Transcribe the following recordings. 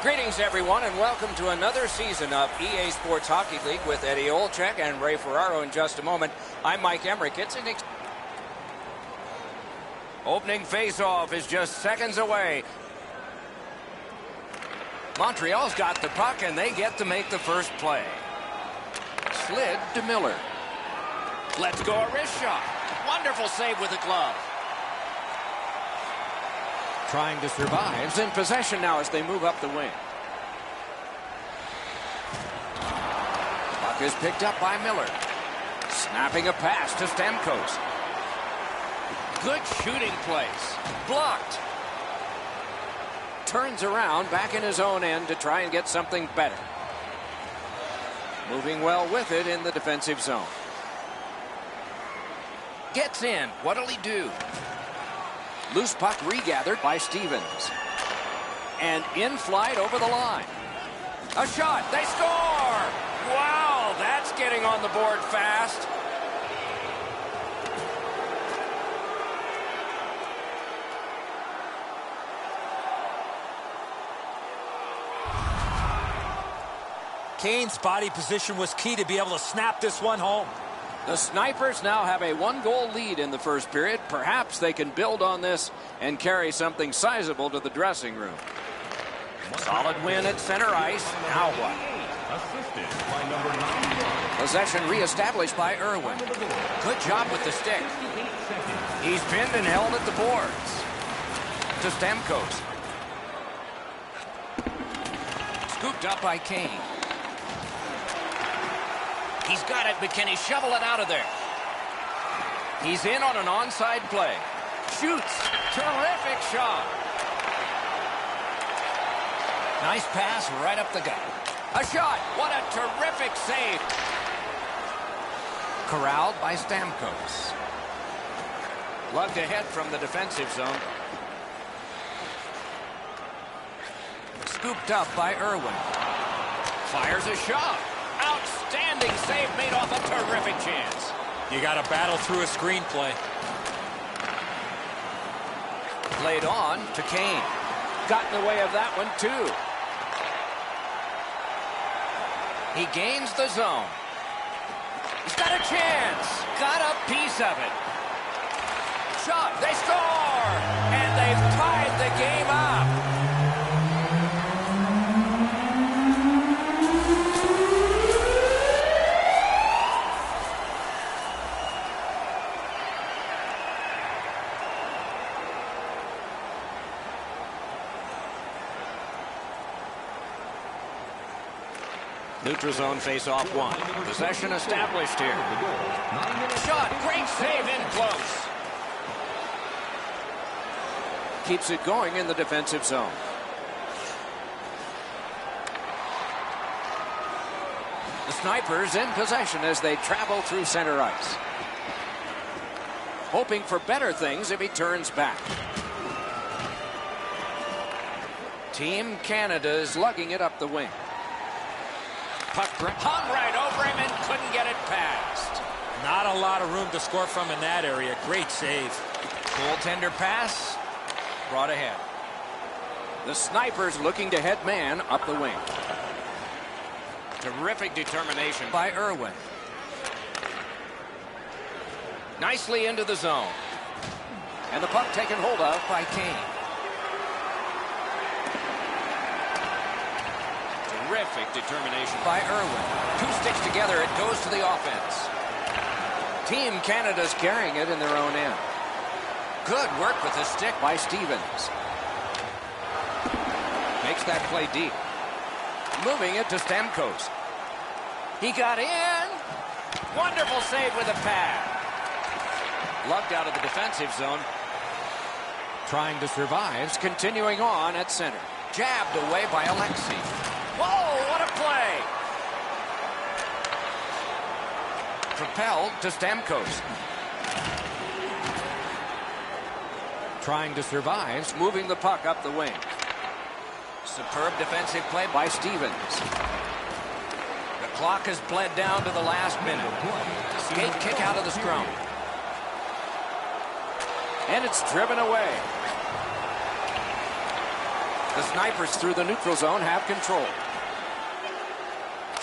Greetings, everyone, and welcome to another season of EA Sports Hockey League with Eddie Olczyk and Ray Ferraro in just a moment. I'm Mike Emmerich. It's an opening face-off is just seconds away. Montreal's got the puck, and they get to make the first play. Slid to Miller. Let's go, a wrist shot. Wonderful save with the glove. Trying to survive. In possession now as they move up the wing. Puck is picked up by Miller. Snapping a pass to Stamkos. Good shooting place. Blocked. Turns around back in his own end to try and get something better. Moving well with it in the defensive zone. Gets in. What'll he do? Loose puck regathered by Stevens. And in flight over the line. A shot. They score! Wow, that's getting on the board fast. Kane's body position was key to be able to snap this one home. The Snipers now have a one-goal lead in the first period. Perhaps they can build on this and carry something sizable to the dressing room. Solid win at center ice. Now what? Possession reestablished by Irwin. Good job with the stick. He's pinned and held at the boards. To Stamkos. Scooped up by Kane. He's got it, but can he shovel it out of there? He's in on an onside play. Shoots. Terrific shot. Nice pass right up the gut. A shot. What a terrific save. Corralled by Stamkos. Lugged ahead from the defensive zone. Scooped up by Irwin. Fires a shot. Outstanding save made off a terrific chance. You got to battle through a screenplay. Played on to Kane. Got in the way of that one, too. He gains the zone. He's got a chance. Got a piece of it. Shot. They score. And they've tied the game up. Neutral zone face-off one. Possession established here. Shot. Great save in close. Keeps it going in the defensive zone. The Snipers in possession as they travel through center ice. Hoping for better things if he turns back. Team Canada is lugging it up the wing. Puck hung right over him and couldn't get it past. Not a lot of room to score from in that area. Great save. Goaltender pass. Brought ahead. The Snipers looking to head man up the wing. Terrific determination by Irwin. Nicely into the zone. And the puck taken hold of by Kane. Terrific determination by Irwin. 2 sticks together, it goes to the offense. Team Canada's carrying it in their own end. Good work with the stick by Stevens. Makes that play deep. Moving it to Stamkos. He got in. Wonderful save with a pad. Lugged out of the defensive zone. Trying to survive. Continuing on at center. Jabbed away by Alexei. Whoa, what a play! Propelled to Stamkos. Trying to survive, moving the puck up the wing. Superb defensive play by Stevens. The clock has bled down to the last minute. Skate kick out of the scrum. And it's driven away. The snipers through the neutral zone have control.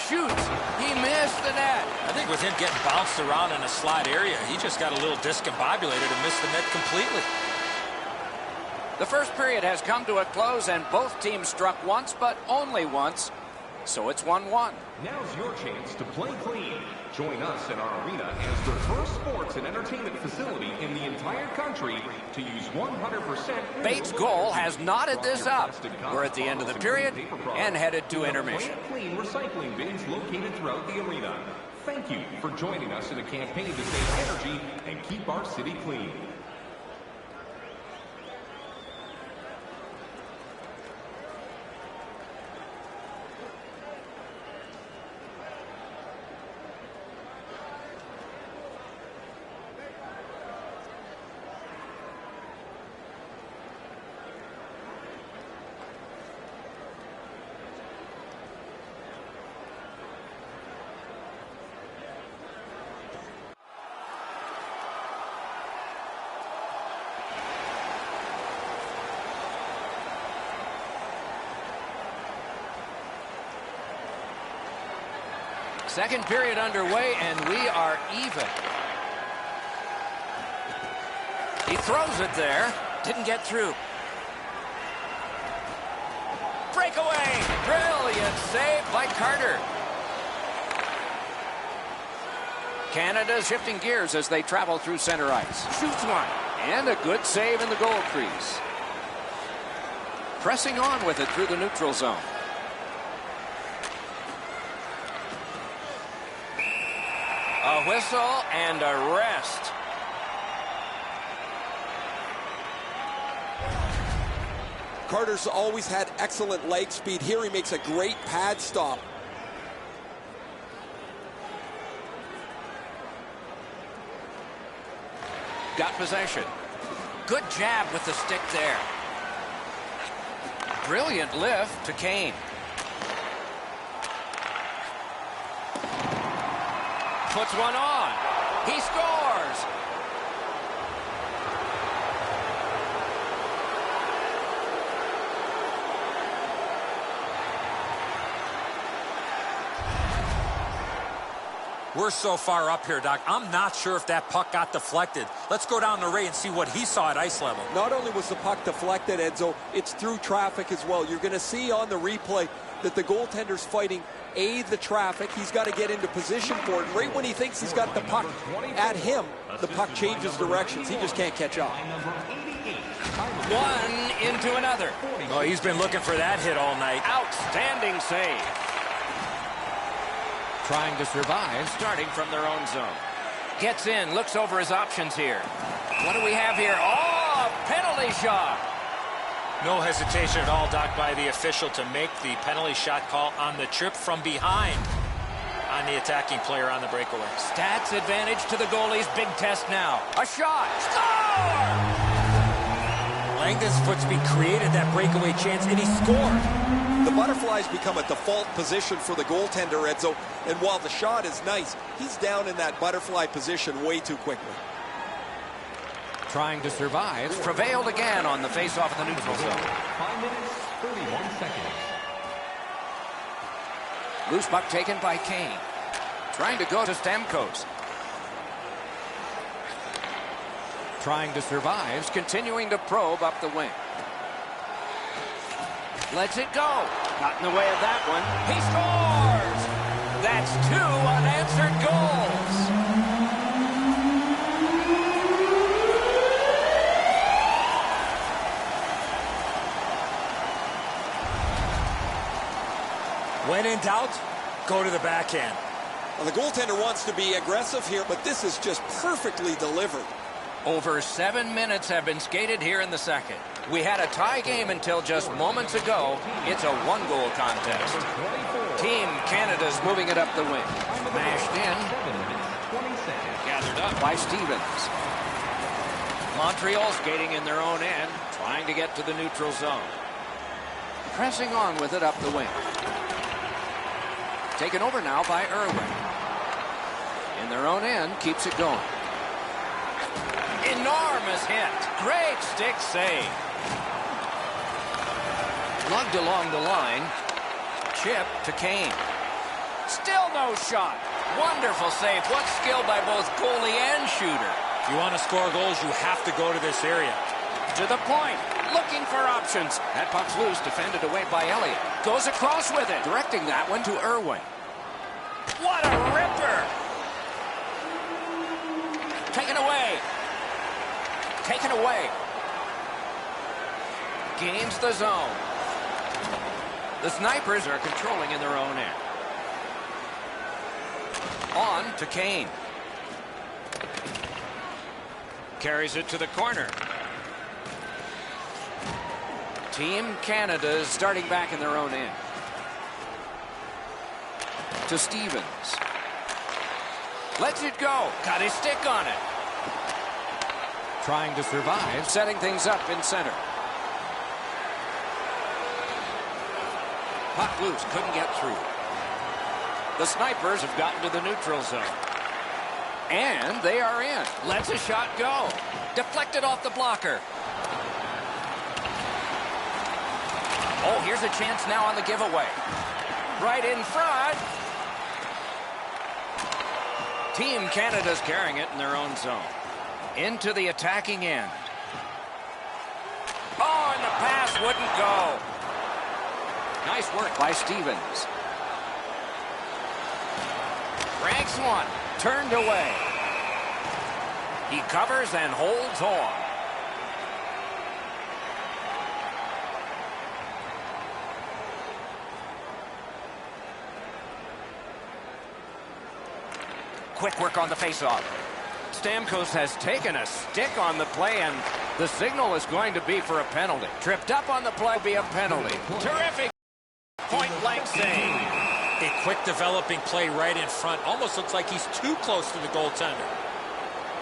Shoots. He missed the net. I think with him getting bounced around in a slide area, he just got a little discombobulated and missed the net completely. The first period has come to a close, and both teams struck once, but only once. So it's 1-1. Now's your chance to play clean. Join us in our arena as the first sports and entertainment facility in the entire country to use 100%. Bates' goal has knotted this up. We're at the end of the period and headed to intermission. Clean recycling bins located throughout the arena. Thank you for joining us in a campaign to save energy and keep our city clean. Second period underway, and we are even. He throws it there. Didn't get through. Breakaway! Brilliant save by Carter. Canada shifting gears as they travel through center ice. Shoots one. And a good save in the goal crease. Pressing on with it through the neutral zone. A whistle and a rest. Carter's always had excellent leg speed. Here he makes a great pad stop. Got possession. Good jab with the stick there. Brilliant lift to Kane. Puts one on. He scores. We're so far up here, Doc. I'm not sure if that puck got deflected. Let's go down to Ray and see what he saw at ice level. Not only was the puck deflected, Enzo, it's through traffic as well. You're going to see on the replay that the goaltender's fighting the traffic. He's got to get into position for it. Right when he thinks he's got the puck at him, the puck changes directions. He just can't catch up. One into another. Oh, he's been looking for that hit all night. Outstanding save. Trying to survive, starting from their own zone. Gets in, looks over his options here. What do we have here? Oh, a penalty shot. No hesitation at all, Doc, by the official to make the penalty shot call on the trip from behind on the attacking player on the breakaway. Stats advantage to the goalie's big test now. A shot. Score! Langdon's Footsby created that breakaway chance, and he scored. The butterflies become a default position for the goaltender, Enzo, and while the shot is nice, he's down in that butterfly position way too quickly. Trying to survive, prevailed again on the face-off of the neutral zone. 5 minutes, 31 seconds. Loose puck taken by Kane. Trying to go to Stamkos. trying to survive, continuing to probe up the wing. Lets it go. Got in the way of that one. He scores! That's 2 unanswered goals. When in doubt, go to the backhand. Well, the goaltender wants to be aggressive here, but this is just perfectly delivered. Over 7 minutes have been skated here in the second. We had a tie game until just moments ago. It's a 1-goal contest. Team Canada's moving it up the wing. Mashed in. Gathered up by Stevens. Montreal skating in their own end, trying to get to the neutral zone. Pressing on with it up the wing. Taken over now by Irwin. In their own end, keeps it going. Enormous hit. Great stick save. Lugged along the line. Chip to Kane. Still no shot. Wonderful save. What skill by both goalie and shooter. If you want to score goals, you have to go to this area. To the point. Looking for options. That puck's loose. Defended away by Elliott. Goes across with it. Directing that one to Irwin. What a ripper. Taken away. Taken away. Gains the zone. The Snipers are controlling in their own end. On to Kane. Carries it to the corner. Team Canada's starting back in their own end. To Stevens. Lets it go. Got his stick on it. Trying to survive, setting things up in center. Puck loose, couldn't get through. The Snipers have gotten to the neutral zone. And they are in. Lets a shot go. Deflected off the blocker. Oh, here's a chance now on the giveaway. Right in front. Team Canada's carrying it in their own zone. Into the attacking end. Oh, and the pass wouldn't go. Nice work by Stevens. Ranks one. Turned away. He covers and holds on. Quick work on the faceoff. Stamkos has taken a stick on the play, and the signal is going to be for a penalty. Tripped up on the play, be a penalty. Terrific point-blank save. A quick developing play right in front. Almost looks like he's too close to the goaltender.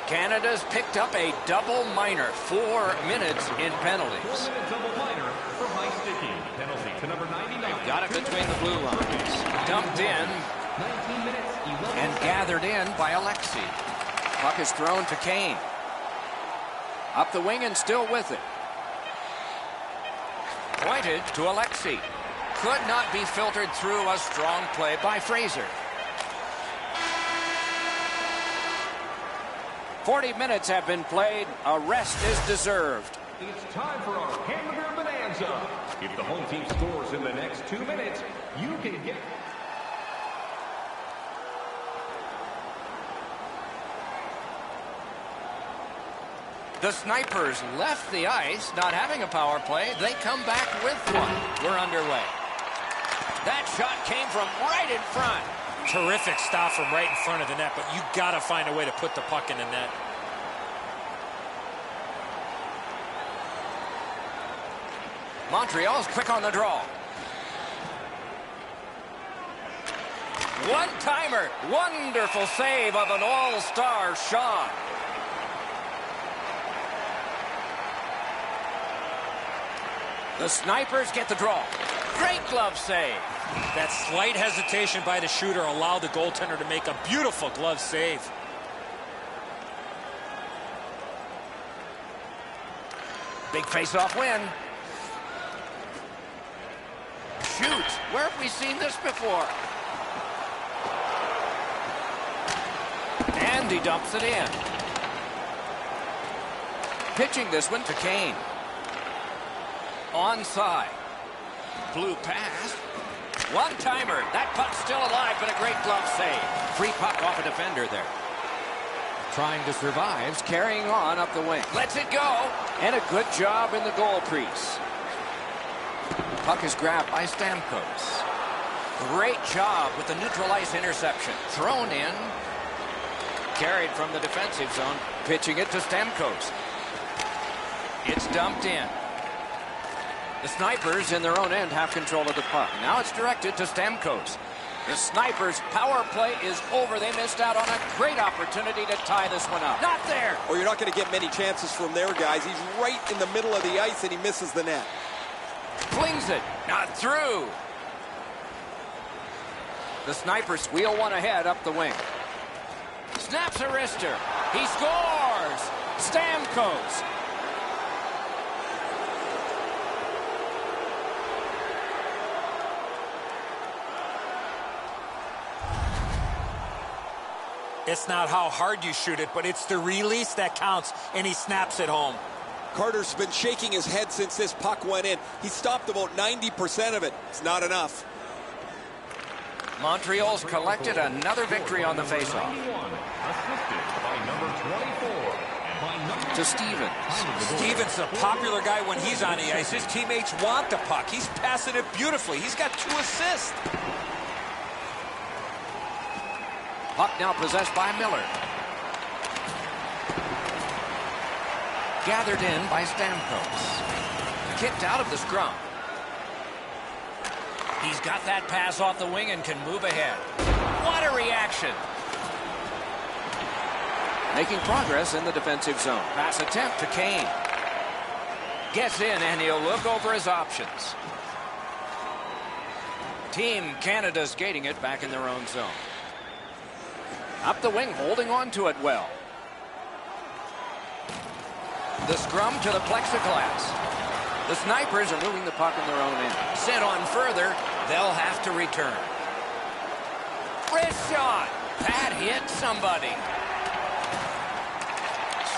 Canada's picked up a double minor. 4 minutes in penalties. Double minor for high sticking. Penalty to number 99. Got it between the blue lines. Dumped in. 19 minutes, 11 And gathered in by Alexei. Puck is thrown to Kane. Up the wing and still with it. Pointed to Alexei. Could not be filtered through. A strong play by Fraser. 40 minutes have been played. A rest is deserved. It's time for our Hamburger Bonanza. If the home team scores in the next 2 minutes, you can get... The Snipers left the ice, not having a power play. They come back with one. We're underway. That shot came from right in front. Terrific stop from right in front of the net, but you got to find a way to put the puck in the net. Montreal's quick on the draw. One-timer. Wonderful save of an all-star shot. The Snipers get the draw. Great glove save. That slight hesitation by the shooter allowed the goaltender to make a beautiful glove save. Big face-off win. Shoot. Where have we seen this before? And he dumps it in. Pitching this one to Kane. Onside. Blue pass. One-timer. That puck's still alive, but a great glove save. Free puck off a defender there. Trying to survive, carrying on up the wing. Lets it go. And a good job in the goal crease. Puck is grabbed by Stamkos. Great job with the neutral ice interception. Thrown in. Carried from the defensive zone. Pitching it to Stamkos. It's dumped in. The Snipers in their own end have control of the puck. Now it's directed to Stamkos. The Snipers' power play is over. They missed out on a great opportunity to tie this one up. Not there. Well, you're not going to get many chances from there, guys. He's right in the middle of the ice, and he misses the net. Flings it. Not through. The Snipers wheel one ahead up the wing. Snaps a wrister. He scores. Stamkos. It's not how hard you shoot it, but it's the release that counts, and he snaps it home. Carter's been shaking his head since this puck went in. He stopped about 90% of it. It's not enough. Montreal's collected another victory on the faceoff. To Stevens. Stevens, a popular guy when he's on the ice. His teammates want the puck. He's passing it beautifully. He's got 2 assists. Puck now possessed by Miller. Gathered in by Stamkos. Kicked out of the scrum. He's got that pass off the wing and can move ahead. What a reaction. Making progress in the defensive zone. Pass attempt to Kane. Gets in and he'll look over his options. Team Canada skating it back in their own zone. Up the wing, holding on to it well. The scrum to the plexiglass. The Snipers are moving the puck in their own end. Sent on further, they'll have to return. Wrist shot. That hit somebody.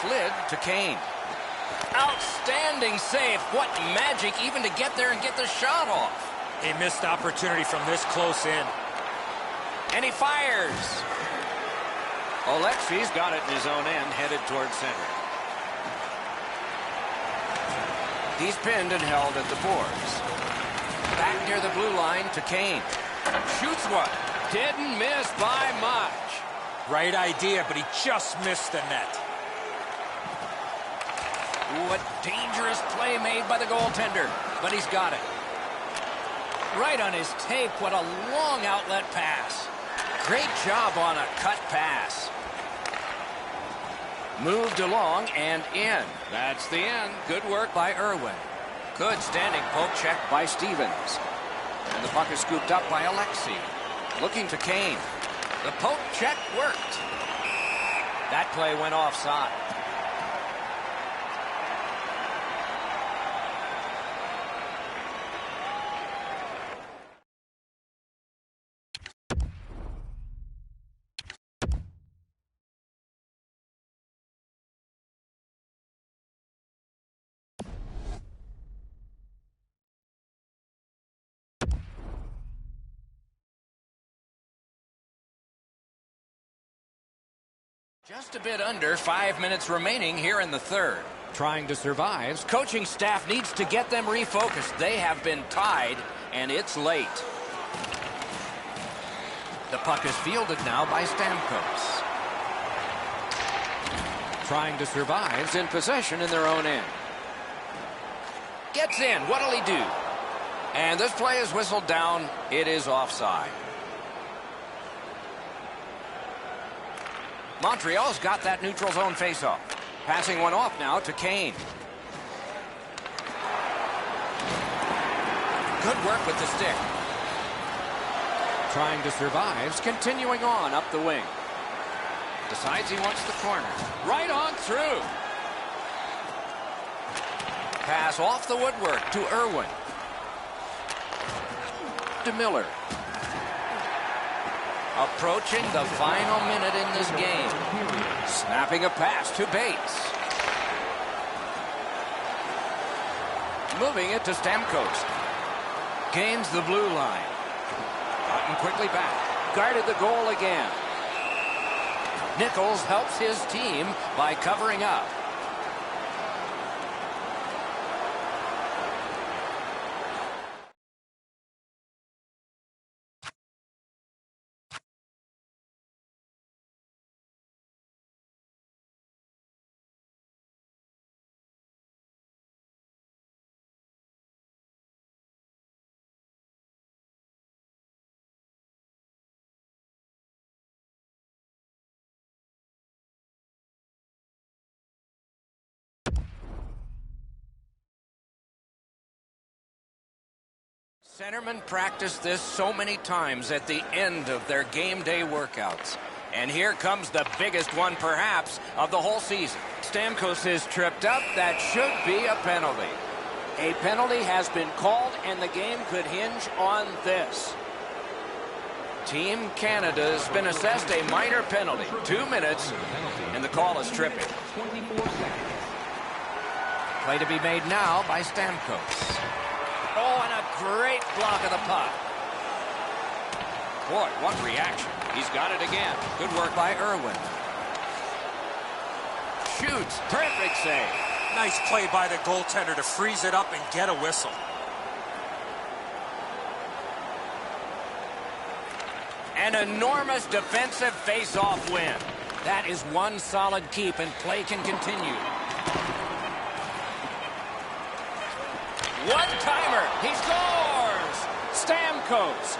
Slid to Kane. Outstanding save. What magic even to get there and get the shot off. A missed opportunity from this close in. And he fires. Oleksiy's got it in his own end, headed towards center. He's pinned and held at the boards. Back near the blue line to Kane. Shoots one. Didn't miss by much. Right idea, but he just missed the net. What dangerous play made by the goaltender, but he's got it. Right on his tape, what a long outlet pass. Great job on a cut pass. Moved along and in. That's the end. Good work by Irwin. Good standing poke check by Stevens. And the puck is scooped up by Oleksiy. Looking to Kane. The poke check worked. That play went offside. Just a bit under 5 minutes remaining here in the third. Trying to survive. Coaching staff needs to get them refocused. They have been tied, and it's late. The puck is fielded now by Stamkos. Trying to survive. In possession in their own end. Gets in. What'll he do? And this play is whistled down. It is offside. Montreal's got that neutral zone faceoff. Passing one off now to Kane. Good work with the stick. Trying to survive. Continuing on up the wing. Decides he wants the corner. Right on through. Pass off the woodwork to Irwin. To Miller. Approaching the final minute in this game. Snapping a pass to Bates. moving it to Stamkos. Gains the blue line. Gotten quickly back. Guarded the goal again. Nichols helps his team by covering up. Centermen practice this so many times at the end of their game day workouts. And here comes the biggest one, perhaps, of the whole season. Stamkos is tripped up. That should be a penalty. A penalty has been called, and the game could hinge on this. Team Canada has been assessed a minor penalty. 2 minutes, and the call is tripping. Play to be made now by Stamkos. Oh, and a great block of the puck. Boy, what reaction. He's got it again. Good work by Irwin. Shoots. Terrific save. Nice play by the goaltender to freeze it up and get a whistle. An enormous defensive face-off win. That is one solid keep, and play can continue. One-timer. He scores! Stamkos.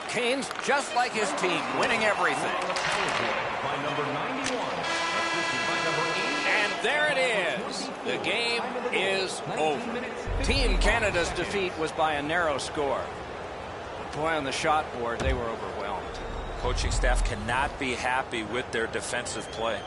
Kane's just like his team, winning everything. By number 91. And there it is. The game is over. Team Canada's defeat was by a narrow score. But boy, on the shot board, they were overwhelmed. Coaching staff cannot be happy with their defensive play.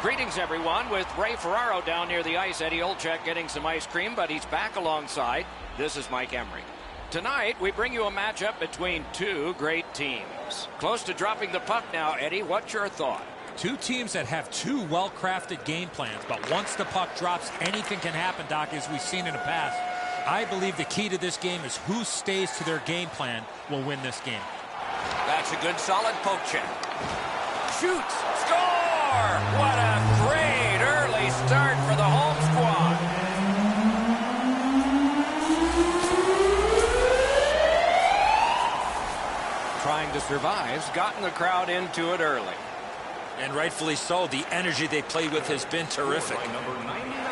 Greetings, everyone, with Ray Ferraro down near the ice. Eddie Olczyk getting some ice cream, but he's back alongside. This is Mike Emery. Tonight, we bring you a matchup between two great teams. Close to dropping the puck now, Eddie. What's your thought? Two teams that have two well-crafted game plans, but once the puck drops, anything can happen, Doc, as we've seen in the past. I believe the key to this game is who stays to their game plan will win this game. That's a good, solid poke check. Shoots! Score! What a great early start for the home squad. Trying to survive, gotten the crowd into it early. And rightfully so. The energy they play with has been terrific.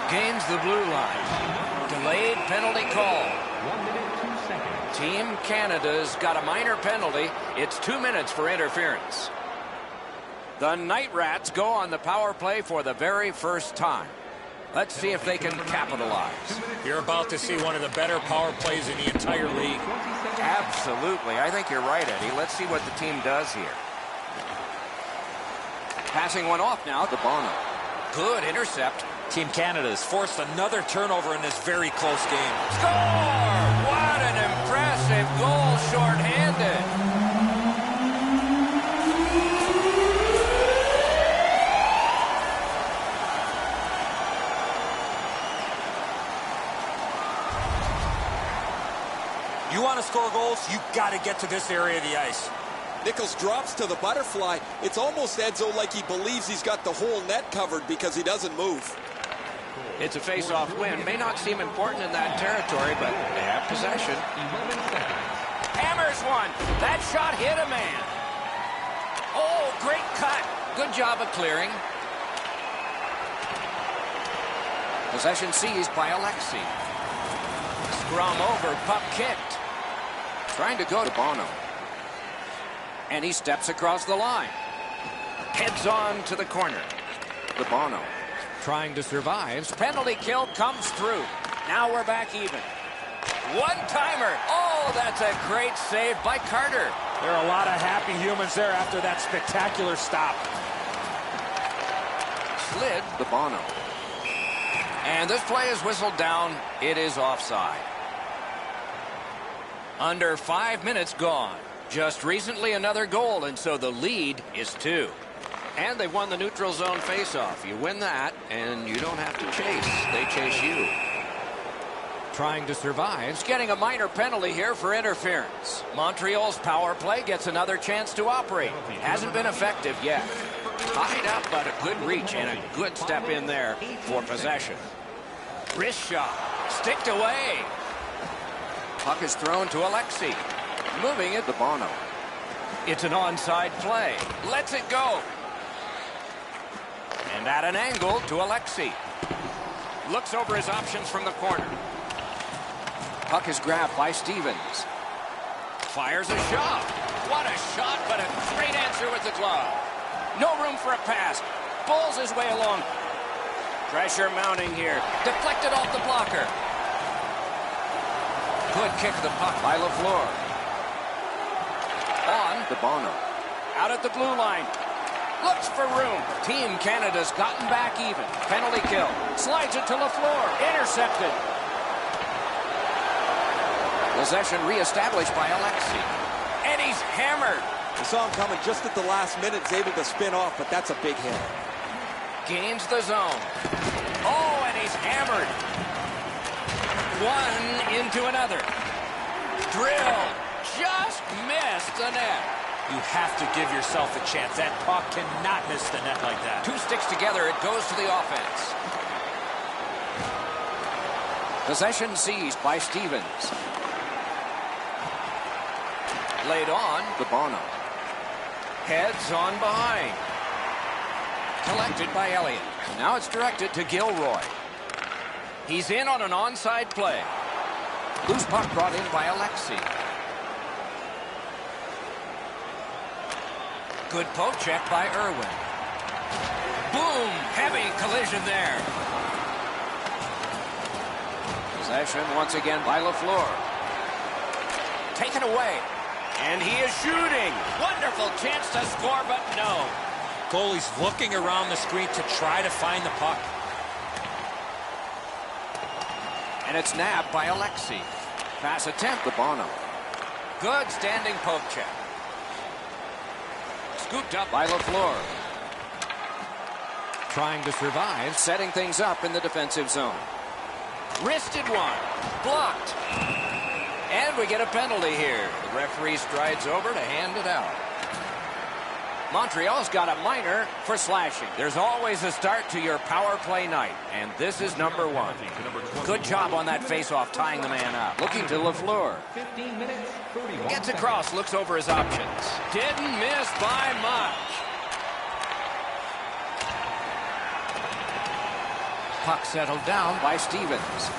Gains the blue line. Delayed penalty call. 1 minute, 2 seconds. Team Canada's got a minor penalty. It's 2 minutes for interference. The Night Rats go on the power play for the very first time. Let's see if they can capitalize. You're about to see one of the better power plays in the entire league. Absolutely. I think you're right, Eddie. Let's see what the team does here. Passing one off now to Bono. Good intercept. Team Canada has forced another turnover in this very close game. Score! What an impressive goal shorthanded. You want to score goals, you got to get to this area of the ice. Nichols drops to the butterfly. It's almost, Edzo, like he believes he's got the whole net covered because he doesn't move. It's a face-off win. May not seem important in that territory, but they have possession. 11 seconds. Hammers one. That shot hit a man. Oh, great cut. Good job of clearing. Possession seized by Alexei. Scrum over, puck kicked. Trying to go to Bono. And he steps across the line. Heads on to the corner. The Bono. Trying to survive. Penalty kill comes through. Now we're back even. One-timer. Oh, that's a great save by Carter. There are a lot of happy humans there after that spectacular stop. Slid the Bono. And this play is whistled down. It is offside. Under 5 minutes gone. Just recently another goal, and so the lead is 2. And they've won the neutral zone faceoff. You win that, and you don't have to chase. They chase you. Trying to survive. Getting a minor penalty here for interference. Montreal's power play gets another chance to operate. Hasn't been effective yet. Tied up, but a good reach and a good step in there for possession. Wrist shot. Sticked away. Puck is thrown to Alexei. Moving it to Bono. It's an onside play. Lets it go. And at an angle to Alexei. Looks over his options from the corner. Puck is grabbed by Stevens. Fires a shot. What a shot, but a great answer with the glove. No room for a pass. Bowls his way along. Pressure mounting here. Deflected off the blocker. Good kick of the puck by LaFleur. On to Bono. Out at the blue line. Looks for room. Team Canada's gotten back even. Penalty kill. Slides it to LaFleur. Intercepted. Possession reestablished by Alexei. And he's hammered. We saw him coming just at the last minute. He's able to spin off, but that's a big hit. Gains the zone. Oh, and he's hammered. One into another. Drill. Just missed the net. You have to give yourself a chance. That puck cannot miss the net like that. Two sticks together. It goes to the offense. Possession seized by Stevens. Laid on to Bono. Heads on behind. Collected by Elliott. Now it's directed to Gilroy. He's in on an onside play. Loose puck brought in by Alexei. Good poke check by Irwin. Boom! Heavy collision there. Possession once again by LaFleur. Taken away. And he is shooting. Wonderful chance to score, but no. Goalie's looking around the screen to try to find the puck. And it's nabbed by Alexei. Pass attempt to Bono. Good standing poke check. Scooped up by LaFleur. trying to survive. Setting things up in the defensive zone. Wristed one. Blocked. And we get a penalty here. The referee strides over to hand it out. Montreal's got a minor for slashing. There's always a start to your power play night, and this is number 1. Good job on that faceoff, tying the man up. Looking to Lafleur. Gets across, looks over his options. Didn't miss by much. Puck settled down by Stevens.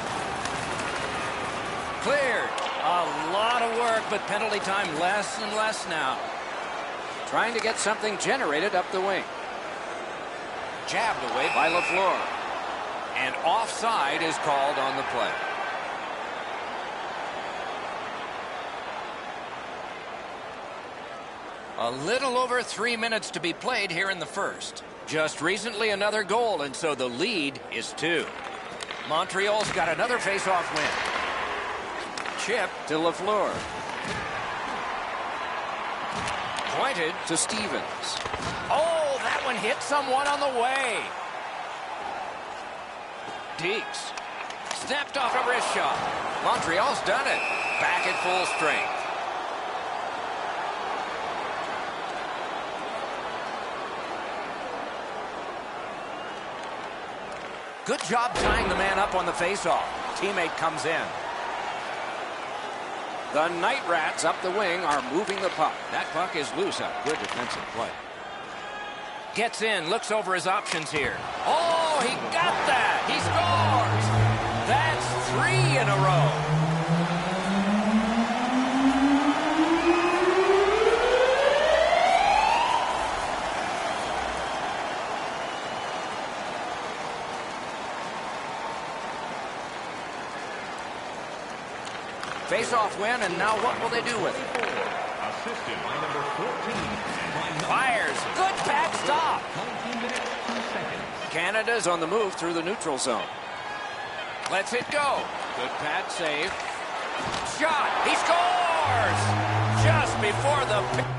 Cleared. A lot of work, but penalty time less and less now. Trying to get something generated up the wing. Jabbed away by Lafleur. And offside is called on the play. A little over 3 minutes to be played here in the first. Just recently another goal, and so the lead is 2. Montreal's got another face-off win. Chip to Lafleur. Pointed to Stevens. Oh, that one hit someone on the way. Deeks. Snapped off a wrist shot. Montreal's done it. Back at full strength. Good job tying the man up on the faceoff. Teammate comes in. The Night Rats up the wing are moving the puck. That puck is loose up. Good defensive play. Gets in, looks over his options here. Oh, he got that. He scores. That's 3 in a row. Face-off win, and now what will they do with it? Assisted by number 14. Fires. Good pad stop. Canada's on the move through the neutral zone. Lets it go. Good pad save. Shot. He scores! Just before the...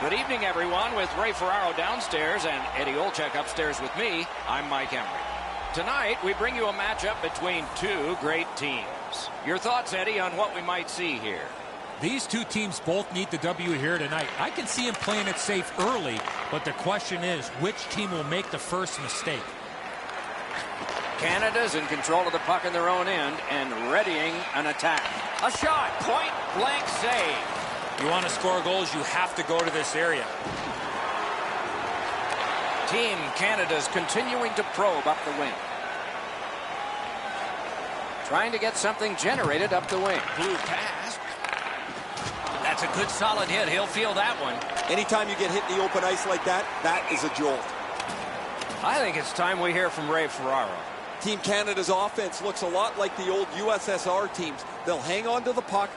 Good evening, everyone, with Ray Ferraro downstairs and Eddie Olczyk upstairs with me. I'm Mike Emery. Tonight, we bring you a matchup between 2 great teams. Your thoughts, Eddie, on what we might see here? These 2 teams both need the W here tonight. I can see them playing it safe early, but the question is, which team will make the first mistake? Canada's in control of the puck in their own end and readying an attack. A shot, point blank save. You want to score goals, you have to go to this area. Team Canada's continuing to probe up the wing. Trying to get something generated up the wing. Blue pass. That's a good solid hit. He'll feel that one. Anytime you get hit in the open ice like that, that is a jolt. I think it's time we hear from Ray Ferraro. Team Canada's offense looks a lot like the old USSR teams. They'll hang on to the puck,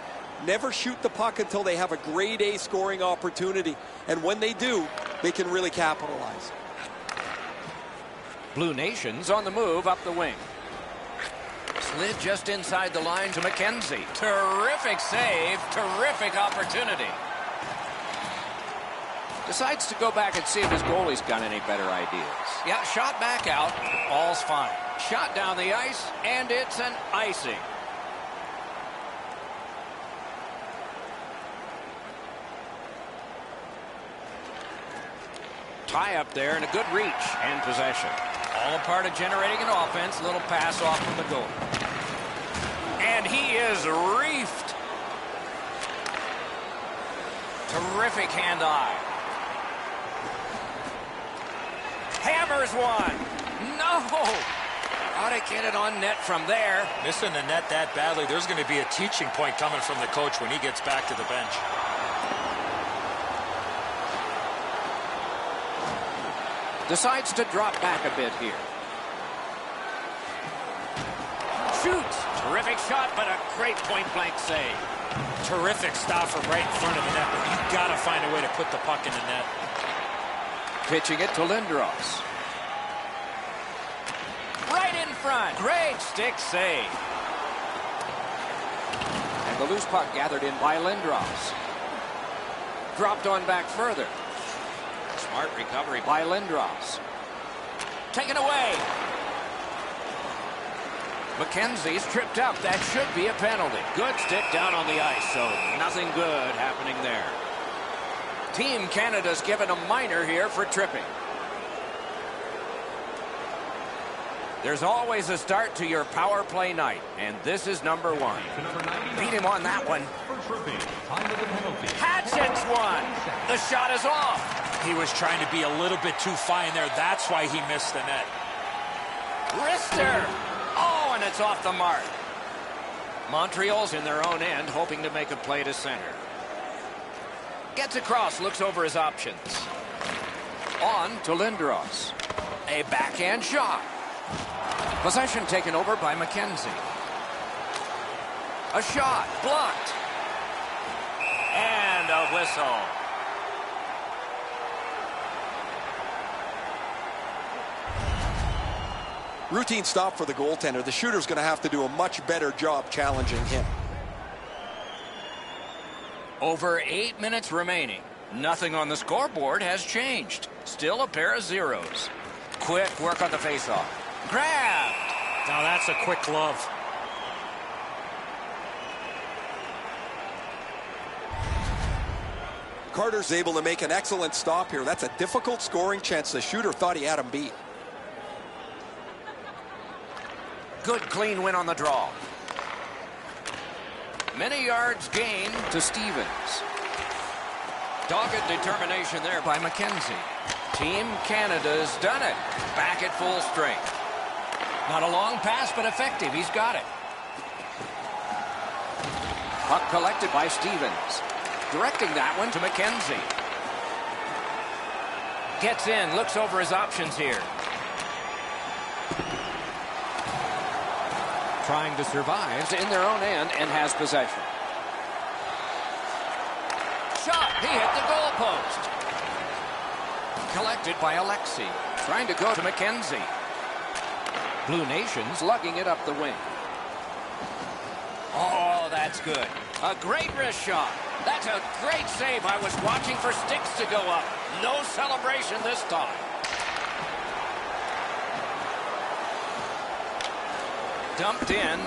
never shoot the puck until they have a grade A scoring opportunity. And when they do, they can really capitalize. Blue Nation's on the move up the wing. Slid just inside the line to McKenzie. Terrific save. Terrific opportunity. Decides to go back and see if his goalie's got any better ideas. Yeah, shot back out. All's fine. Shot down the ice, and it's an icing. Tie up there and a good reach and possession. All a part of generating an offense. Little pass off from the goal. And he is reefed. Terrific hand-eye. Hammers one. No. Ought to get it on net from there. Missing the net that badly. There's going to be a teaching point coming from the coach when he gets back to the bench. Decides to drop back a bit here. Shoots. Terrific shot, but a great point-blank save. Terrific stop from right in front of the net, but you've got to find a way to put the puck in the net. Pitching it to Lindros. Right in front. Great stick save. And the loose puck gathered in by Lindros. Dropped on back further. Smart recovery by Lindros. Taken away. McKenzie's tripped up. That should be a penalty. Good stick down on the ice, so nothing good happening there. Team Canada's given a minor here for tripping. There's always a start to your power play night, and this is number one. Beat him on that one. Hatchets one. The shot is off. He was trying to be a little bit too fine there. That's why he missed the net. Wrister. Oh, and it's off the mark. Montreal's in their own end, hoping to make a play to center. Gets across, looks over his options. On to Lindros. A backhand shot. Possession taken over by McKenzie. A shot blocked. And a whistle. Routine stop for the goaltender. The shooter's going to have to do a much better job challenging him. Over 8 minutes remaining. Nothing on the scoreboard has changed. Still a pair of zeros. Quick work on the faceoff. Grabbed. Now that's a quick glove. Carter's able to make an excellent stop here. That's a difficult scoring chance. The shooter thought he had him beat. Good clean win on the draw. Many yards gained to Stevens. Dogged determination there by McKenzie. Team Canada's done it. Back at full strength. Not a long pass, but effective. He's got it. Puck collected by Stevens. Directing that one to McKenzie. Gets in, looks over his options here. Trying to survive in their own end and has possession. Shot. He hit the goal post. Collected by Alexi. Trying to go to McKenzie. Blue Nation's lugging it up the wing. Oh, that's good. A great wrist shot. That's a great save. I was watching for sticks to go up. No celebration this time. Dumped in.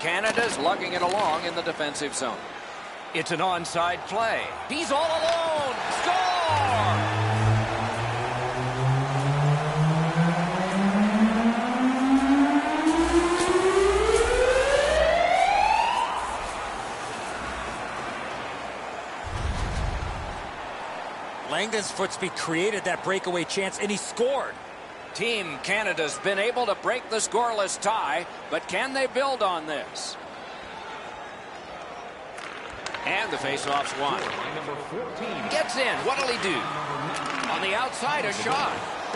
Canada's lugging it along in the defensive zone. It's an onside play. He's all alone. Score! his foot speed created that breakaway chance, and he scored. Team Canada's been able to break the scoreless tie, but can they build on this? And the faceoff's won. Gets in. What'll he do? On the outside, a shot.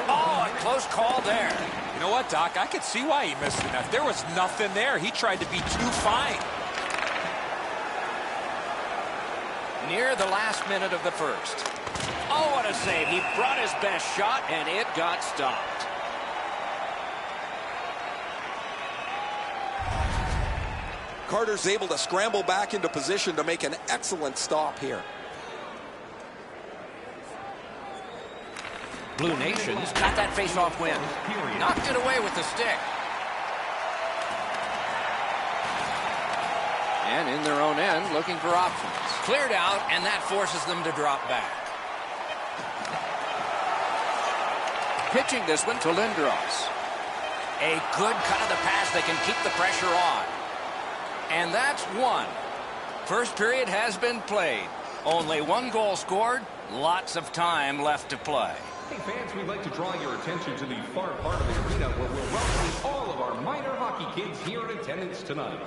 Oh, a close call there. You know what, Doc? I could see why he missed the net. There was nothing there. He tried to be too fine. Near the last minute of the first. Oh, what a save. He brought his best shot, and it got stopped. Carter's able to scramble back into position to make an excellent stop here. Blue Nations got that face-off win. Knocked it away with the stick. And in their own end, looking for options. Cleared out, and that forces them to drop back. Pitching this one to Lindros. A good cut of the pass that can keep the pressure on. And that's one. First period has been played. Only one goal scored. Lots of time left to play. Hey fans, we'd like to draw your attention to the far part of the arena where we're welcoming all of our minor hockey kids here in attendance tonight.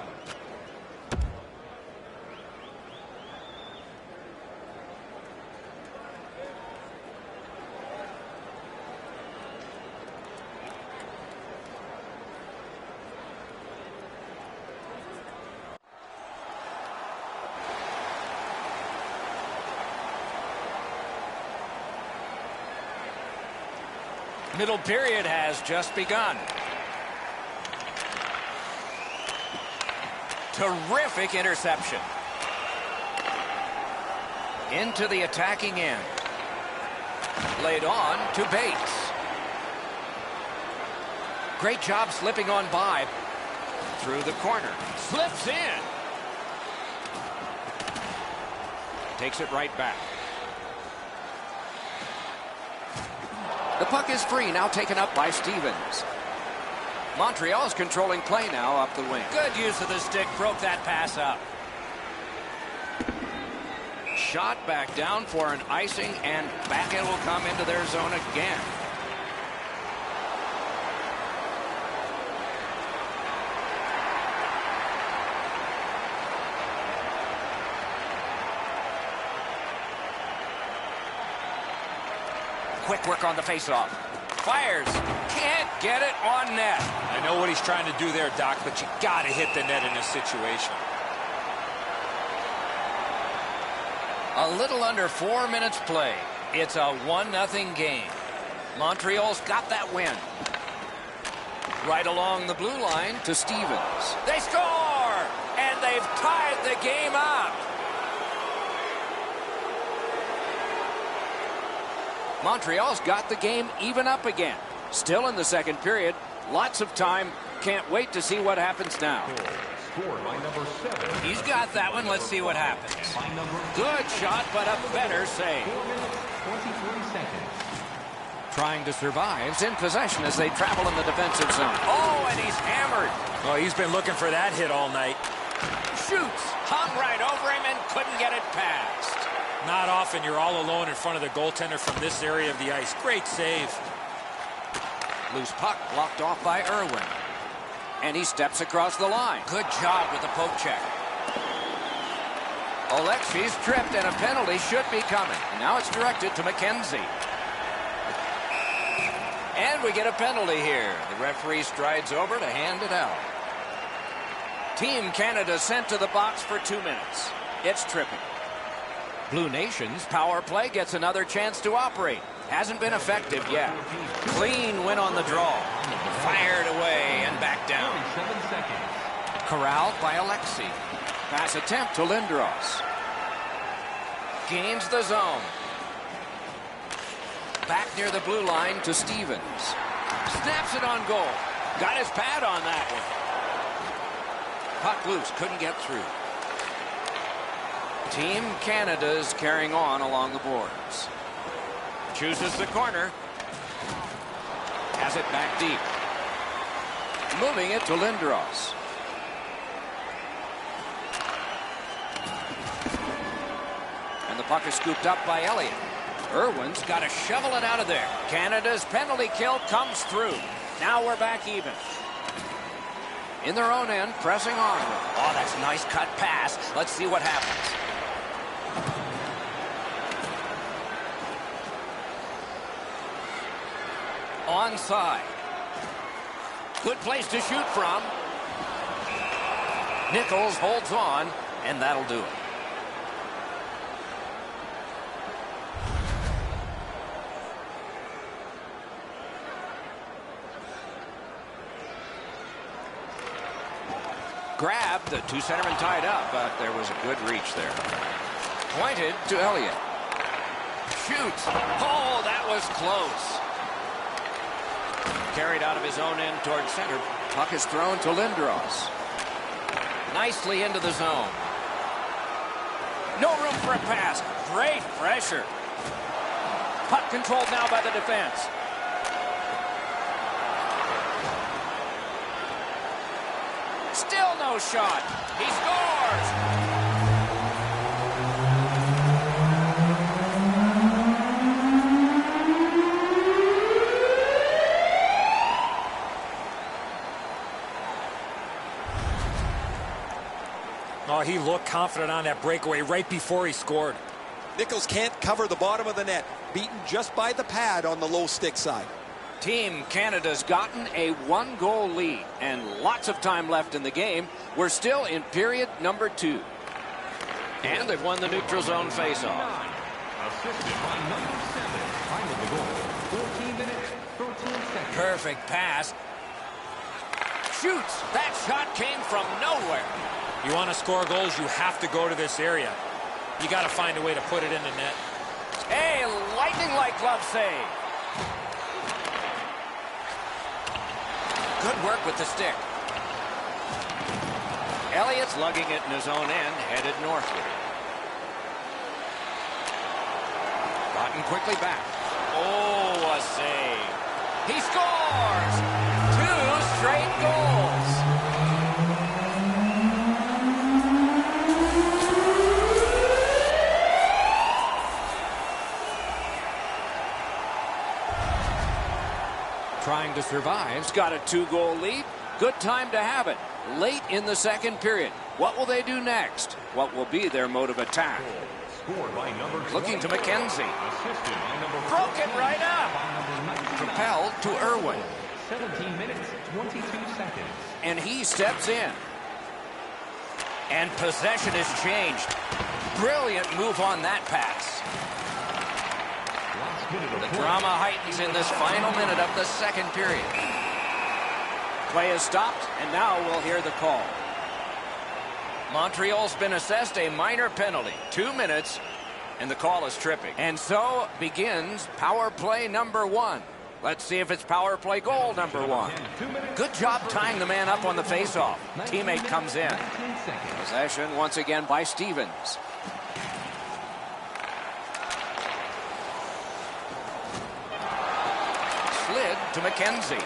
Middle period has just begun. Terrific interception. Into the attacking end. Laid on to Bates. Great job slipping on by. Through the corner. Slips in. Takes it right back. The puck is free, now taken up by Stevens. Montreal's controlling play now up the wing. Good use of the stick, broke that pass up. Shot back down for an icing, and back it will come into their zone again. Quick work on the faceoff. Fires. Can't get it on net. I know what he's trying to do there, Doc, but you got to hit the net in this situation. A little under 4 minutes played. It's a 1-0 game. Montreal's got that win. Right along the blue line to Stevens. They score! And they've tied the game up. Montreal's got the game even up again. Still in the second period. Lots of time. Can't wait to see what happens now. Scored by number 7. He's got that one. Let's see what happens. Good shot, but a better save. 4 minutes, 23 seconds. Trying to survive. In possession as they travel in the defensive zone. Oh, and he's hammered. Oh, he's been looking for that hit all night. Shoots. Hung right over him and couldn't get it past. Not often you're all alone in front of the goaltender from this area of the ice. Great save. Loose puck blocked off by Irwin. And he steps across the line. Good job with the poke check. Alexi's tripped and a penalty should be coming. Now it's directed to McKenzie. And we get a penalty here. The referee strides over to hand it out. Team Canada sent to the box for 2 minutes. It's tripping. Blue Nations power play gets another chance to operate. Hasn't been effective yet. Clean win on the draw. Fired away and back down. 37 seconds. Corralled by Alexi. Pass attempt to Lindros. Gains the zone. Back near the blue line to Stevens. Snaps it on goal. Got his pad on that one. Puck loose. Couldn't get through. Team Canada's carrying on along the boards. Chooses the corner. Has it back deep. Moving it to Lindros. And the puck is scooped up by Elliott. Irwin's got to shovel it out of there. Canada's penalty kill comes through. Now we're back even. In their own end, pressing on. Oh, that's a nice cut pass. Let's see what happens. Onside. Good place to shoot from. Nichols holds on, and that'll do it. Grabbed, the two centermen tied up, but there was a good reach there. Pointed to Elliott. Shoots. Oh, that was close. Carried out of his own end toward center. Puck is thrown to Lindros. Nicely into the zone. No room for a pass. Great pressure. Puck controlled now by the defense. Still no shot. He scores. Oh, he looked confident on that breakaway right before he scored. Nichols can't cover the bottom of the net. Beaten just by the pad on the low stick side. Team Canada's gotten a one-goal lead and lots of time left in the game. We're still in period number 2. And they've won the neutral zone faceoff. Assisted by number 7. Time of the goal, 14 minutes, 13 seconds. Perfect pass. Shoots. That shot came from nowhere. You want to score goals, you have to go to this area. You got to find a way to put it in the net. A lightning-like glove save. Good work with the stick. Elliott's lugging it in his own end, headed northward. Gotten quickly back. Oh, a save. He scores! 2 straight goals. Trying to survive. He's got a 2-goal lead. Good time to have it. Late in the second period. What will they do next? What will be their mode of attack? Scored by number 20. Looking to McKenzie. Assisted by number Broke it right up. Propelled to Irwin. 17 minutes, 22 seconds. And he steps in. And possession has changed. Brilliant move on that pass. The drama heightens in this final minute of the second period. Play is stopped, and now we'll hear the call. Montreal's been assessed a minor penalty. 2 minutes, and the call is tripping. And so begins power play number 1. Let's see if it's power play goal number 1. Good job tying the man up on the faceoff. Teammate comes in. Possession once again by Stevens. Slid to McKenzie.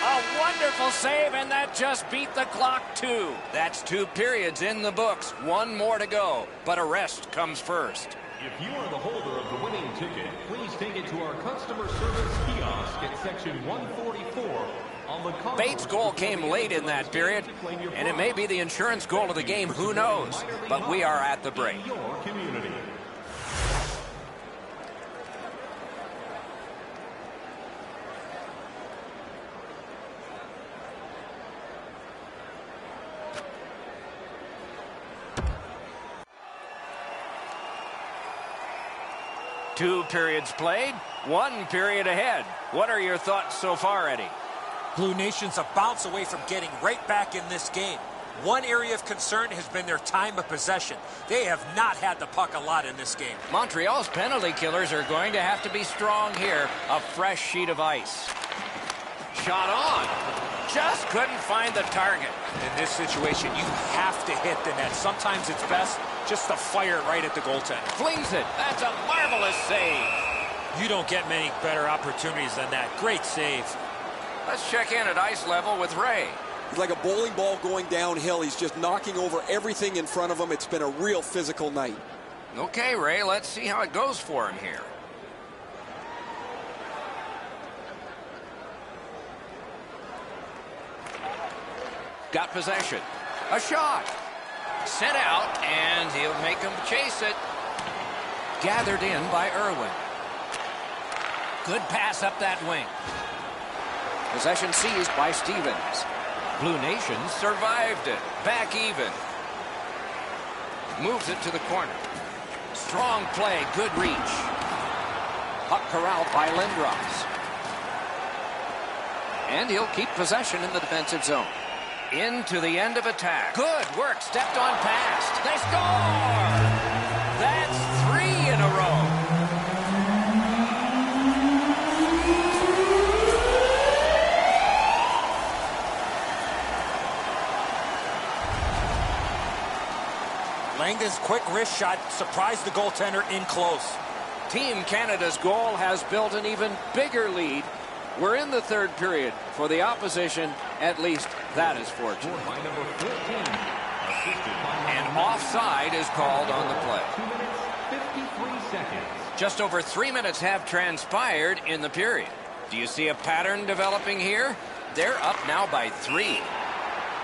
A wonderful save, and that just beat the clock too. That's 2 periods in the books. 1 more to go, but a rest comes first. If you are the holder of the winning ticket, please take it to our customer service kiosk at section 144. Bates' goal came late in that period, and it may be the insurance goal of the game. Who knows? But we are at the break. Two periods played, 1 period ahead. What are your thoughts so far, Eddie? Blue Nation's a bounce away from getting right back in this game. One area of concern has been their time of possession. They have not had the puck a lot in this game. Montreal's penalty killers are going to have to be strong here. A fresh sheet of ice. Shot on. Just couldn't find the target. In this situation, you have to hit the net. Sometimes it's best just to fire it right at the goaltender. Flings it. That's a marvelous save. You don't get many better opportunities than that. Great save. Let's check in at ice level with Ray. He's like a bowling ball going downhill. He's just knocking over everything in front of him. It's been a real physical night. Okay, Ray, let's see how it goes for him here. Got possession. A shot. Sent out, and he'll make him chase it. Gathered in by Irwin. Good pass up that wing. Possession seized by Stevens. Blue Nation survived it. Back even. Moves it to the corner. Strong play. Good reach. Puck corralled by Lindros. And he'll keep possession in the defensive zone. Into the end of attack. Good work. Stepped on past. They score! That's 3 in a row. Langdon's quick wrist shot surprised the goaltender in close. Team Canada's goal has built an even bigger lead. We're in the third period. For the opposition, at least that is fortunate. And offside is called on the play. 2 minutes, 53 seconds. Just over 3 minutes have transpired in the period. Do you see a pattern developing here? They're up now by 3.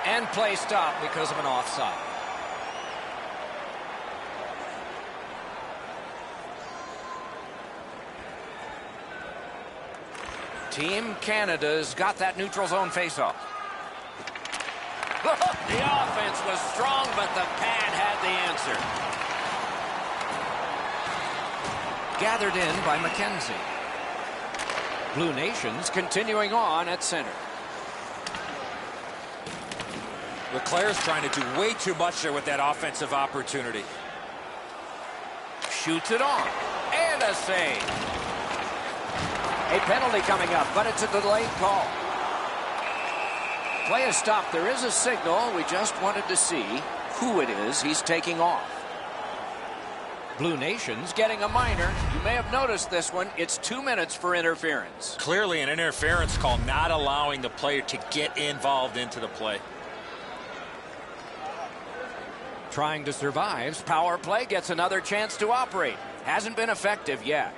And play stopped because of an offside. Team Canada's got that neutral zone faceoff. The offense was strong, but the pad had the answer. Gathered in by McKenzie. Blue Nations continuing on at center. LeClair's trying to do way too much there with that offensive opportunity. Shoots it on. And a save. A penalty coming up, but it's a delayed call. Play is stopped. There is a signal. We just wanted to see who it is he's taking off. Blue Nation's getting a minor. You may have noticed this one. It's 2 minutes for interference. Clearly an interference call, not allowing the player to get involved into the play. Trying to survive. Power play gets another chance to operate. Hasn't been effective yet.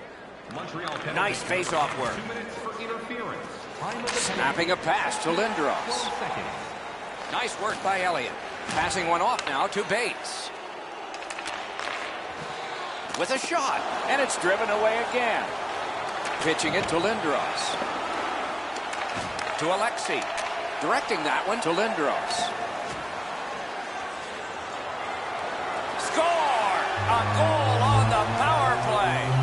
Nice face-off work. 2 minutes for interference. Snapping a pass to Lindros. Nice work by Elliott. Passing one off now to Bates. With a shot, and it's driven away again. Pitching it to Lindros. To Alexi. Directing that one to Lindros. Score! A goal on the power play.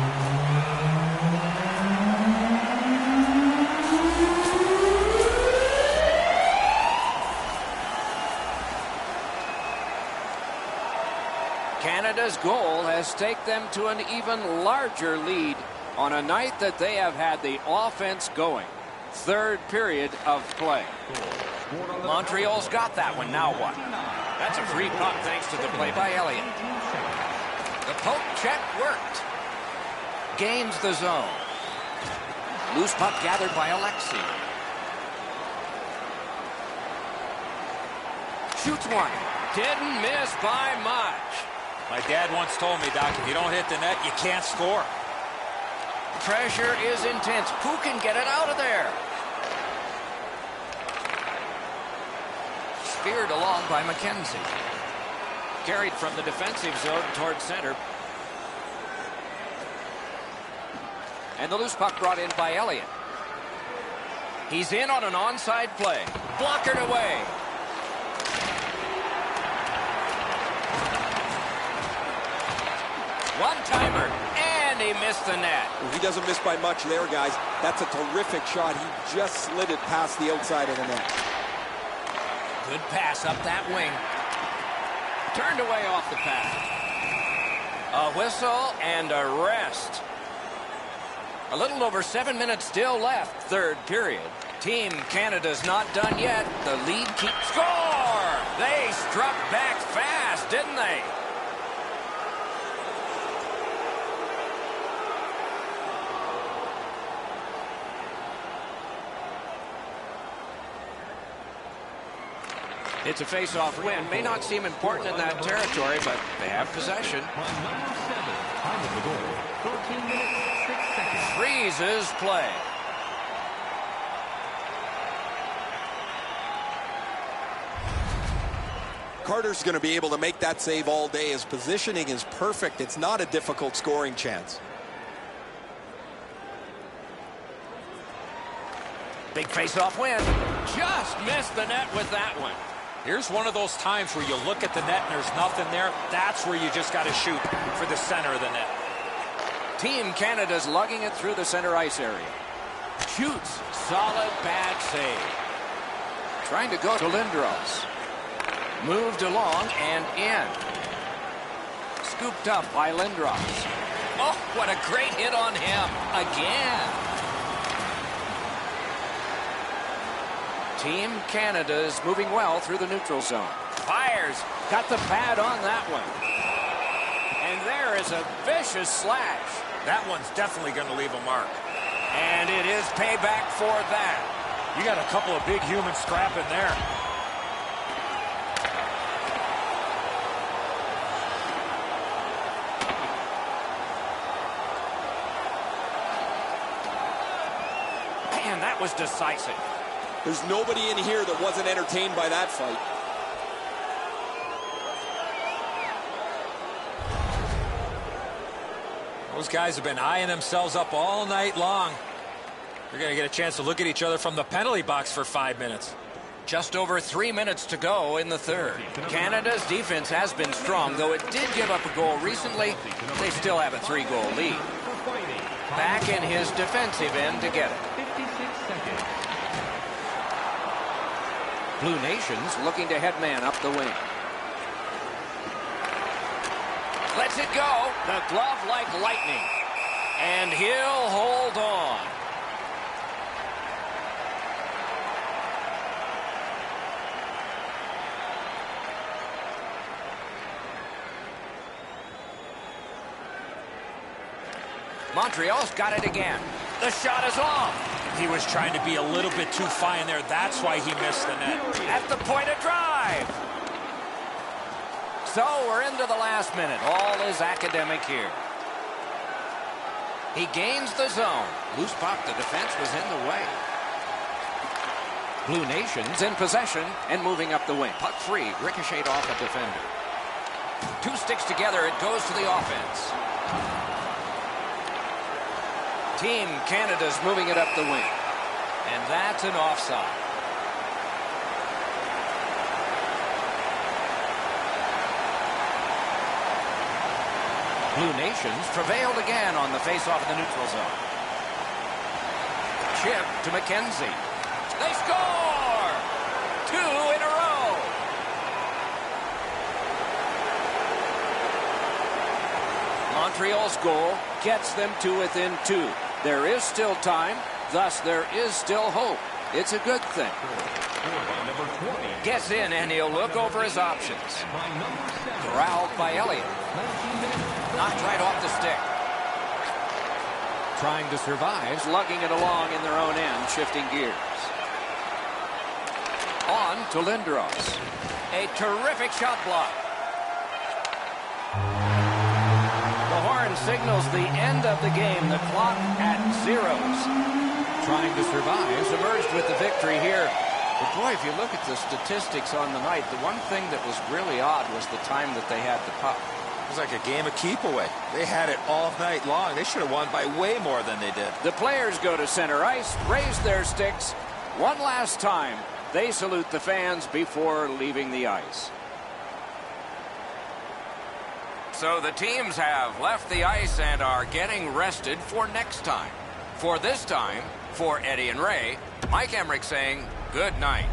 Canada's goal has taken them to an even larger lead on a night that they have had the offense going. Third period of play. Montreal's got that one. Now what? That's a free puck thanks to the play by Elliott. The poke check worked. Gains the zone. Loose puck gathered by Alexi. Shoots one. Didn't miss by much. My dad once told me, Doc, if you don't hit the net, you can't score. Pressure is intense. Who can get it out of there? Speared along by McKenzie. Carried from the defensive zone towards center. And the loose puck brought in by Elliott. He's in on an onside play. Blockered away. One-timer, and he missed the net. Well, he doesn't miss by much there, guys. That's a terrific shot. He just slid it past the outside of the net. Good pass up that wing. Turned away off the pass. A whistle and a rest. A little over 7 minutes still left, third period. Team Canada's not done yet. The lead keeps... Score! They struck back fast, didn't they? It's a face-off win. May not seem important in that territory, but they have possession. On number 7, time of the goal, 14 minutes, 6 seconds. Freezes play. Carter's going to be able to make that save all day. His positioning is perfect. It's not a difficult scoring chance. Big face-off win. Just missed the net with that one. Here's one of those times where you look at the net and there's nothing there. That's where you just got to shoot for the center of the net. Team Canada's lugging it through the center ice area. Shoots. Solid bad save. Trying to go to Lindros. Moved along and in. Scooped up by Lindros. Oh, what a great hit on him. Again. Team Canada's moving well through the neutral zone. Fires. Got the pad on that one. And there is a vicious slash. That one's definitely going to leave a mark. And it is payback for that. You got a couple of big humans scrapping there. Man, that was decisive. There's nobody in here that wasn't entertained by that fight. Those guys have been eyeing themselves up all night long. They're going to get a chance to look at each other from the penalty box for 5 minutes. Just over 3 minutes to go in the third. Canada's defense has been strong, though it did give up a goal recently. They still have a 3-goal lead. Back in his defensive end to get it. 56 seconds. Blue Nations looking to head man up the wing. Lets it go. The glove like lightning. And he'll hold on. Montreal's got it again. The shot is off. He was trying to be a little bit too fine there. That's why he missed the net. At the point of drive. So we're into the last minute. All is academic here. He gains the zone. Loose puck. The defense was in the way. Blue Nations in possession and moving up the wing. Puck free. Ricocheted off a defender. Two sticks together. It goes to the offense. Team Canada's moving it up the wing. And that's an offside. Blue Nations prevailed again on the face-off in the neutral zone. Chip to McKenzie. They score! 2 in a row. Montreal's goal gets them to within 2. There is still time, thus there is still hope. It's a good thing. Gets in and he'll look over his options. Corralled by Elliott. Knocked right off the stick. Trying to survive, lugging it along in their own end, shifting gears. On to Lindros. A terrific shot block. The horn signals the end of the game. The clock at zeros. Trying to survive. Emerged with the victory here. But boy, if you look at the statistics on the night, the one thing that was really odd was the time that they had the puck. It was like a game of keep away. They had it all night long. They should have won by way more than they did. The players go to center ice, raise their sticks. One last time, they salute the fans before leaving the ice. So the teams have left the ice and are getting rested for next time. For this time, for Eddie and Ray, Mike Emmerich saying good night.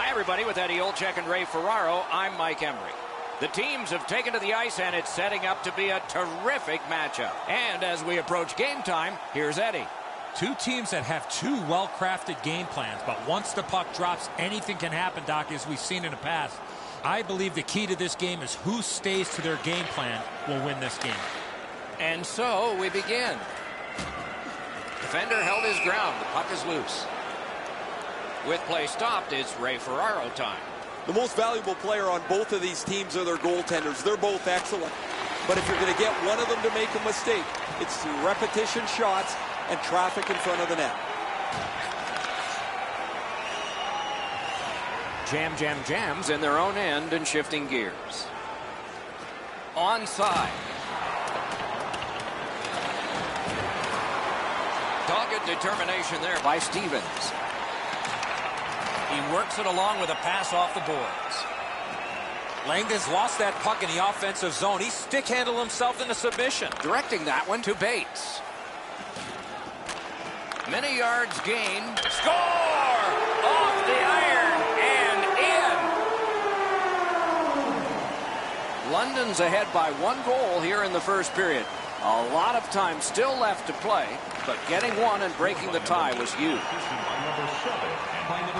Hi, everybody. With Eddie Olczyk and Ray Ferraro, I'm Mike Emery. The teams have taken to the ice, and it's setting up to be a terrific matchup. And as we approach game time, here's Eddie. Two teams that have two well-crafted game plans, but once the puck drops, anything can happen, Doc, as we've seen in the past. I believe the key to this game is who stays to their game plan will win this game. And so we begin. Defender held his ground. The puck is loose. With play stopped, it's Ray Ferraro time. The most valuable player on both of these teams are their goaltenders. They're both excellent. But if you're going to get one of them to make a mistake, it's through repetition shots and traffic in front of the net. Jams in their own end and shifting gears. Onside. Dogged determination there by Stevens. He works it along with a pass off the boards. Langdon's lost that puck in the offensive zone. He stick-handled himself into submission. Directing that one to Bates. Many yards gained. Score! Off the iron and in. London's ahead by 1 goal here in the first period. A lot of time still left to play, but getting one and breaking the tie was huge.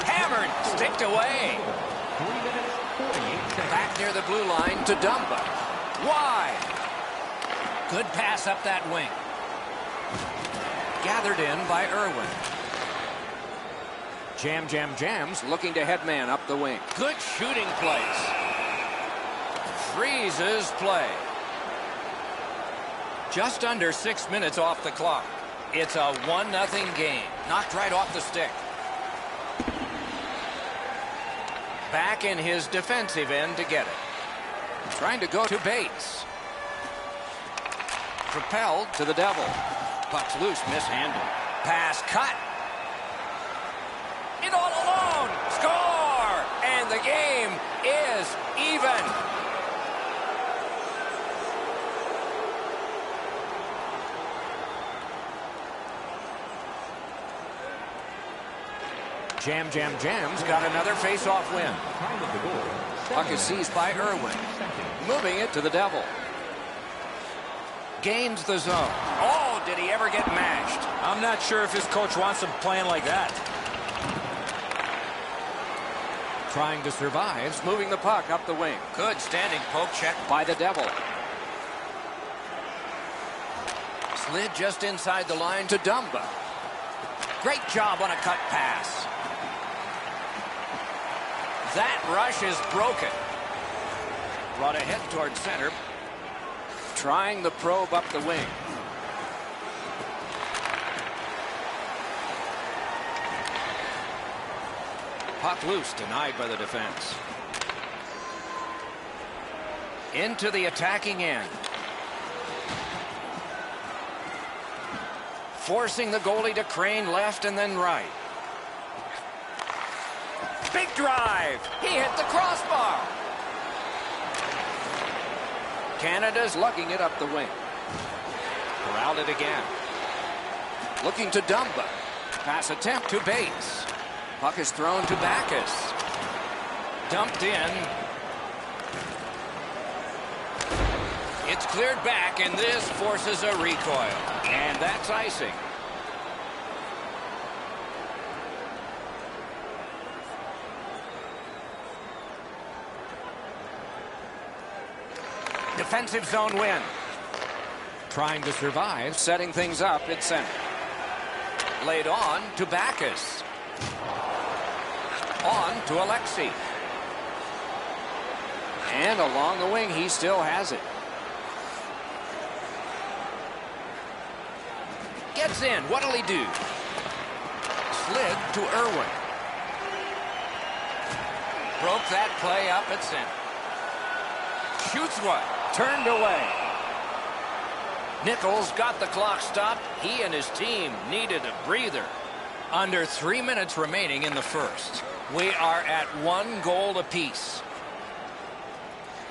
Hammered, sticked away. Back near the blue line to Dumba. Wide. Good pass up that wing. Gathered in by Irwin. Jams looking to headman up the wing. Good shooting place. Freezes play. Just under 6 minutes off the clock. It's a 1-0 game. Knocked right off the stick. Back in his defensive end to get it. Trying to go to Bates. Propelled to the Devil. Puck's loose, mishandled. Pass cut. In all alone. Score! And the game is even. Jams got another face-off win. Puck is seized by Irwin. Moving it to the Devil. Gains the zone. Oh, did he ever get mashed? I'm not sure if his coach wants him playing like that. Trying to survive, moving the puck up the wing. Good standing poke check by the Devil. Slid just inside the line to Dumba. Great job on a cut pass. That rush is broken. Brought ahead towards center. Trying the probe up the wing. Puck loose, denied by the defense. Into the attacking end. Forcing the goalie to crane left and then right. Big drive. He hit the crossbar. Canada's lugging it up the wing. Corralled it again. Looking to Dumba. Pass attempt to Bates. Puck is thrown to Backus. Dumped in. It's cleared back, and this forces a recoil. And that's icing. Defensive zone win. Trying to survive, setting things up at center. Laid on to Backus. On to Alexi. And along the wing, he still has it. Gets in. What'll he do? Slid to Irwin. Broke that play up at center. Shoots one. Turned away. Nichols got the clock stopped. He and his team needed a breather. Under 3 minutes remaining in the first. We are at 1 goal apiece.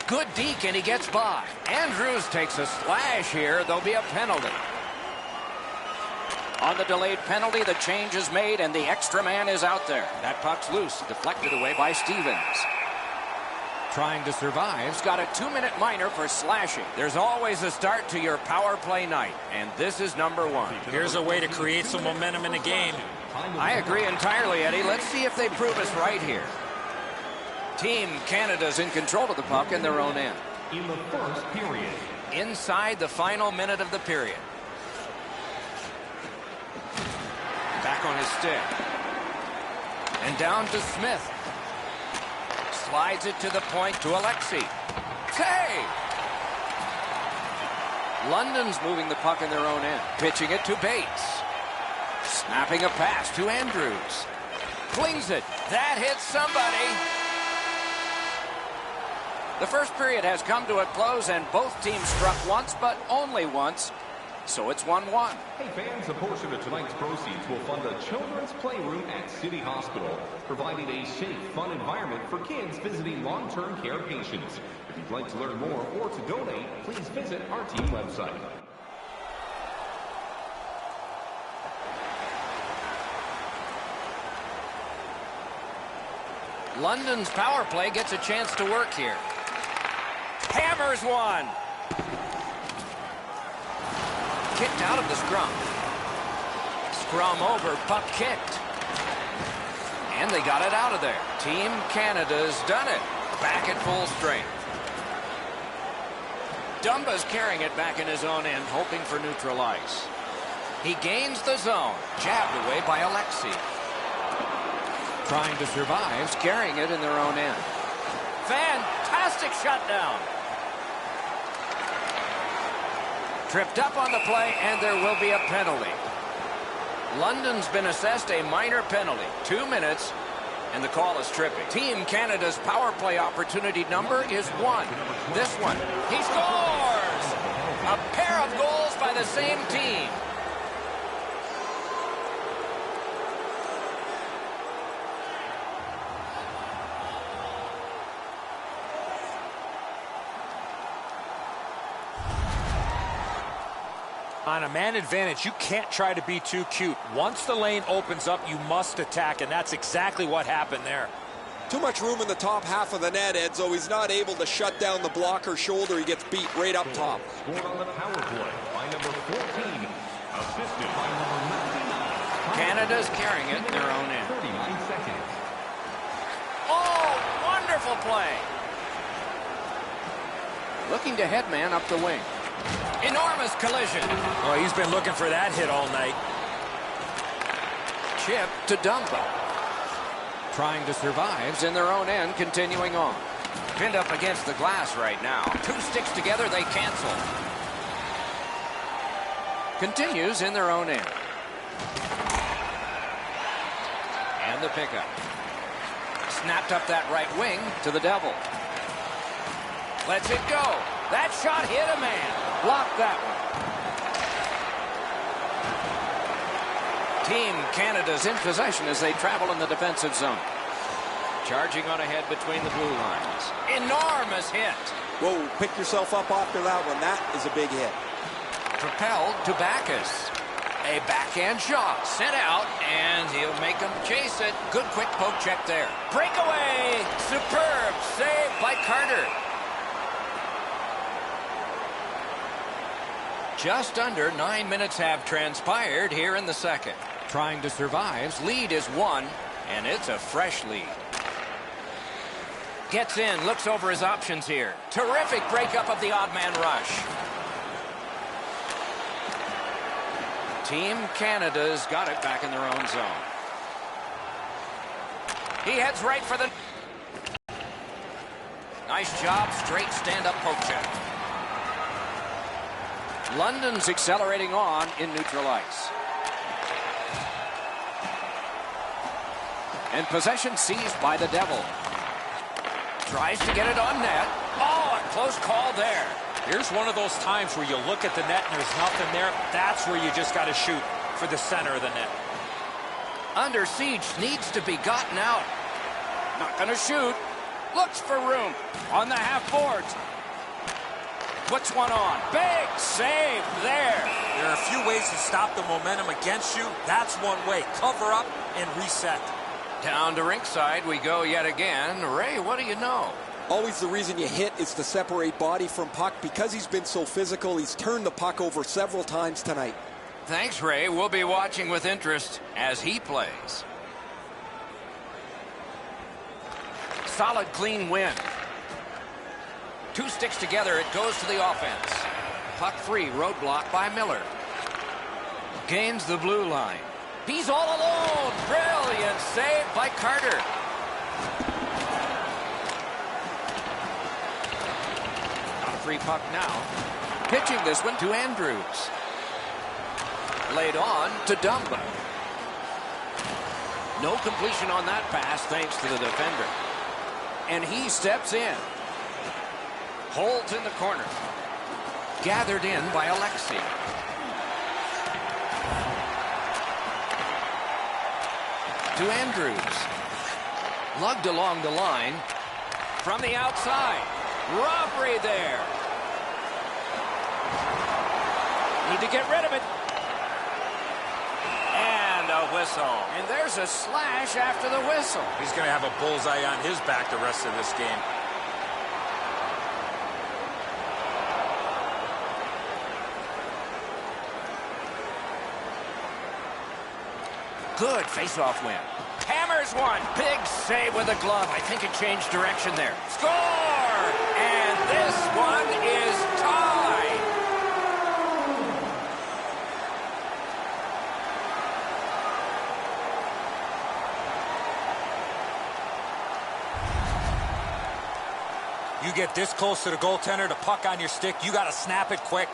Good deke, and he gets by. Andrews takes a slash here. There'll be a penalty. On the delayed penalty, the change is made, and the extra man is out there. That puck's loose, deflected away by Stevens. Trying to survive. He's got a 2-minute minor for slashing. There's always a start to your power play night, and this is number one. Here's a way to create some momentum in the game. I agree entirely, Eddie. Let's see if they prove us right here. Team Canada's in control of the puck in their own end. In the first period. Inside the final minute of the period. Back on his stick. And down to Smith. Slides it to the point to Alexei. Save! London's moving the puck in their own end. Pitching it to Bates. Snapping a pass to Andrews. Flings it. That hits somebody. The first period has come to a close, and both teams struck once, but only once. So it's 1-1. Hey fans, a portion of tonight's proceeds will fund a children's playroom at City Hospital, providing a safe, fun environment for kids visiting long-term care patients. If you'd like to learn more or to donate, please visit our team website. London's power play gets a chance to work here. Hammers one. Kicked out of the scrum. Scrum over, puck kicked. And they got it out of there. Team Canada's done it. Back at full strength. Dumba's carrying it back in his own end, hoping for neutral ice. He gains the zone. Jabbed away by Alexei. Trying to survive, carrying it in their own end. Fantastic shutdown. Tripped up on the play, and there will be a penalty. London's been assessed a minor penalty. 2 minutes, and the call is tripping. Team Canada's power play opportunity number is 1. This one, he scores! A pair of goals by the same team. On a man advantage, you can't try to be too cute. Once the lane opens up, you must attack, and that's exactly what happened there. Too much room in the top half of the net, Edzo. He's not able to shut down the blocker shoulder. He gets beat right up top. Scored on the power play by number 14, assisted by number 99. Canada's carrying it in their own end. 39 seconds. Oh, wonderful play. Looking to headman up the wing. Enormous collision. Well, he's been looking for that hit all night. Chip to Dumba. Trying to survive in their own end, continuing on. Pinned up against the glass right now. 2 sticks together, they cancel. Continues in their own end. And the pickup. Snapped up that right wing to the Devil. Lets it go. That shot hit a man. Blocked that one. Team Canada's in possession as they travel in the defensive zone. Charging on ahead between the blue lines. Enormous hit. Whoa, pick yourself up after that one. That is a big hit. Propelled to Backus. A backhand shot. Sent out, and he'll make him chase it. Good quick poke check there. Breakaway. Superb save by Carter. Just under 9 minutes have transpired here in the second. Trying to survive. Lead is 1, and it's a fresh lead. Gets in, looks over his options here. Terrific breakup of the odd man rush. Team Canada's got it back in their own zone. He heads right for the... Nice job, straight stand-up poke check. London's accelerating on in neutral ice. And possession seized by the Devil. Tries to get it on net. Oh, a close call there. Here's one of those times where you look at the net and there's nothing there. That's where you just got to shoot for the center of the net. Under siege, needs to be gotten out. Not going to shoot. Looks for room on the half boards. Puts one on. Big save there. There are a few ways to stop the momentum against you. That's one way. Cover up and reset. Down to rinkside we go yet again. Ray, what do you know? Always the reason you hit is to separate body from puck. Because he's been so physical, he's turned the puck over several times tonight. Thanks, Ray. We'll be watching with interest as he plays. Solid, clean win. Two sticks together, it goes to the offense. Puck free, roadblock by Miller. Gains the blue line. He's all alone. Brilliant save by Carter. A free puck now. Pitching this one to Andrews. Laid on to Dumba. No completion on that pass thanks to the defender. And he steps in. Holds in the corner. Gathered in by Alexei. To Andrews. Lugged along the line. From the outside. Robbery there. Need to get rid of it. And a whistle. And there's a slash after the whistle. He's going to have a bullseye on his back the rest of this game. Good face-off win. Hammers one. Big save with a glove. I think it changed direction there. Score! And this one is tied. You get this close to the goaltender, the puck on your stick, you got to snap it quick.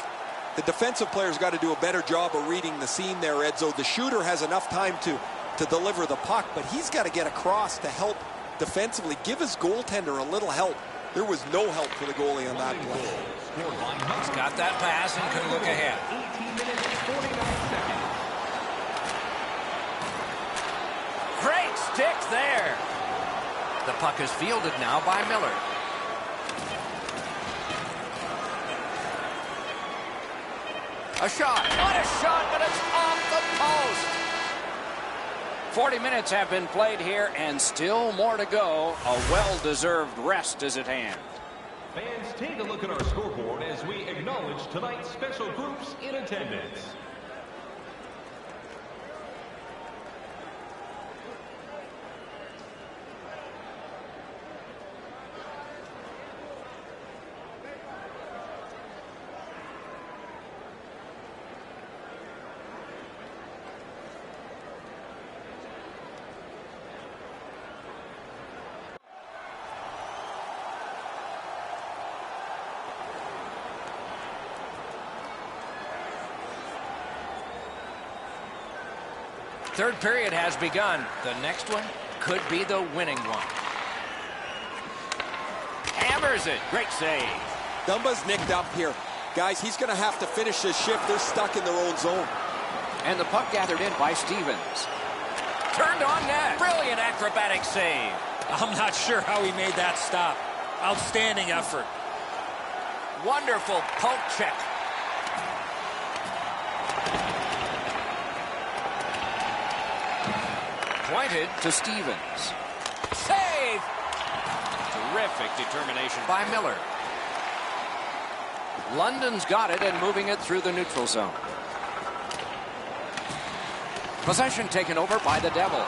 The defensive player's got to do a better job of reading the scene there, Edzo. The shooter has enough time to deliver the puck, but he's got to get across to help defensively. Give his goaltender a little help. There was no help for the goalie on that play. He's got that pass and can look ahead. 18 minutes, 49 seconds. Great stick there. The puck is fielded now by Miller. A shot. What a shot, but it's off the post. 40 minutes have been played here, and still more to go. A well-deserved rest is at hand. Fans, take a look at our scoreboard as we acknowledge tonight's special groups in attendance. Third period has begun. The next one could be the winning one. Hammers it. Great save. Dumba's nicked up here. Guys, he's going to have to finish this shift. They're stuck in their own zone. And the puck gathered in by Stevens. Turned on net. Brilliant acrobatic save. I'm not sure how he made that stop. Outstanding effort. Wonderful poke check. Pointed to Stevens. Save! Terrific determination by Miller. London's got it and moving it through the neutral zone. Possession taken over by the Devil.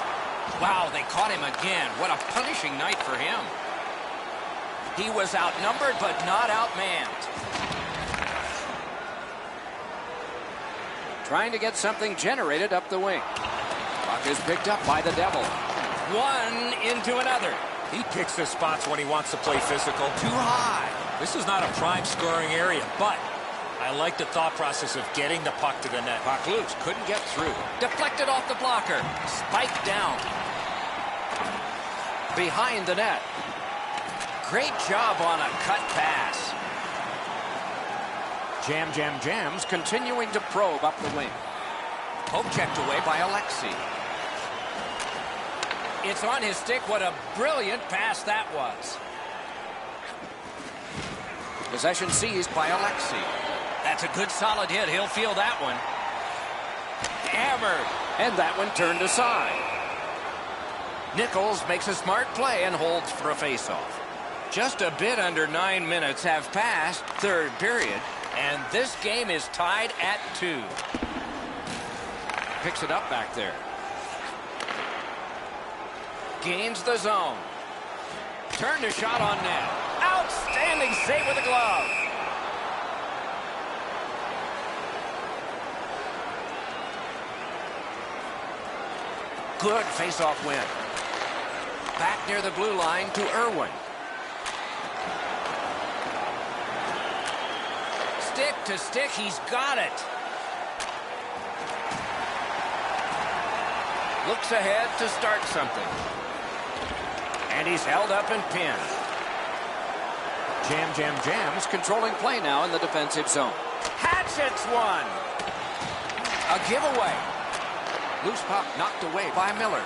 Wow, they caught him again. What a punishing night for him. He was outnumbered but not outmanned. Trying to get something generated up the wing. Puck is picked up by the Devil. One into another. He picks his spots when he wants to play physical. Too high. This is not a prime scoring area, but I like the thought process of getting the puck to the net. Puck loose, couldn't get through. Deflected off the blocker. Spiked down. Behind the net. Great job on a cut pass. Jams continuing to probe up the wing. Poke checked away by Alexei. It's on his stick. What a brilliant pass that was. Possession seized by Alexi. That's a good solid hit. He'll feel that one. Hammered. And that one turned aside. Nichols makes a smart play and holds for a faceoff. Just a bit under 9 minutes have passed, third period, and this game is tied at 2. Picks it up back there. Gains the zone. Turned a shot on net. Outstanding save with the glove. Good face-off win. Back near the blue line to Irwin. Stick to stick, he's got it. Looks ahead to start something. And he's held up and pinned. Jams controlling play now in the defensive zone. Hatchets one. A giveaway. Loose puck knocked away by Miller.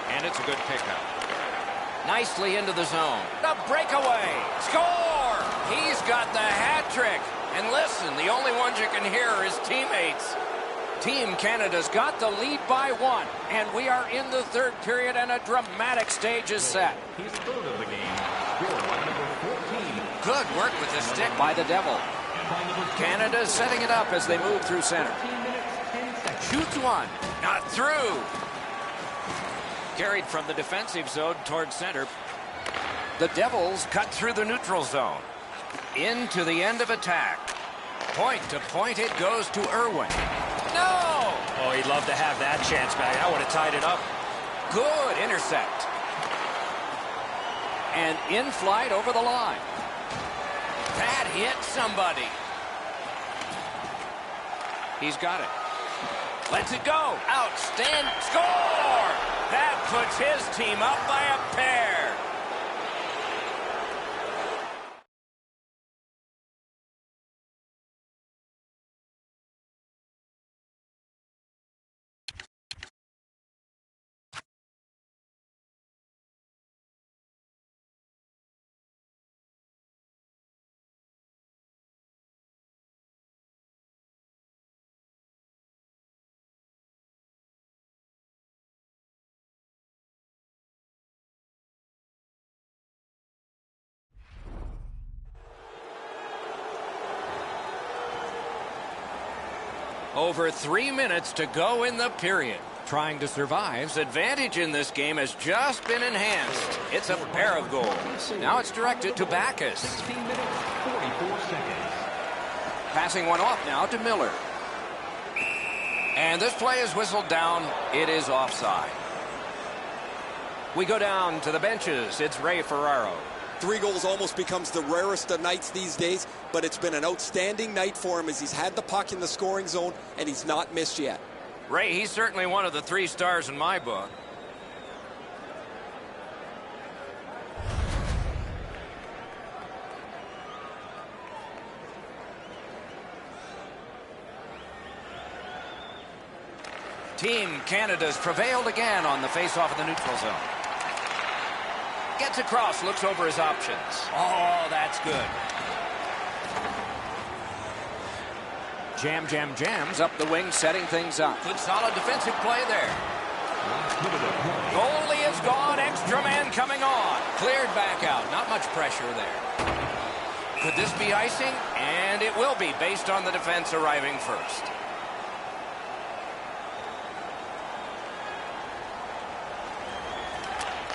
And it's a good pickup. Nicely into the zone. The breakaway. Score! He's got the hat trick. And listen, the only ones you can hear are his teammates. Team Canada's got the lead by 1. And we are in the third period and a dramatic stage is set. He's third of the game. Scored by number 14. Good work with the stick by the Devil. Canada setting it up as they move through center. Shoots one. Not through. Carried from the defensive zone toward center. The Devils cut through the neutral zone. Into the end of attack. Point to point it goes to Irwin. No! Oh, he'd love to have that chance back. I would have tied it up. Good intercept. And in flight over the line. That hit somebody. He's got it. Lets it go. Outstanding. Score! That puts his team up by a pair. Over 3 minutes to go in the period. Trying to survive's advantage in this game has just been enhanced. It's a pair of goals. Now it's directed to Backus. 16 minutes, 44 seconds. Passing one off now to Miller. And this play is whistled down. It is offside. We go down to the benches. It's Ray Ferraro. 3 goals almost becomes the rarest of nights these days, but it's been an outstanding night for him as he's had the puck in the scoring zone and he's not missed yet. Ray, he's certainly one of the 3 stars in my book. Team Canada's prevailed again on the face-off of the neutral zone. Gets across, looks over his options. Oh, that's good. Jams up the wing, setting things up. Good solid defensive play there. Goalie is gone, extra man coming on. Cleared back out, not much pressure there. Could this be icing? And it will be, based on the defense arriving first.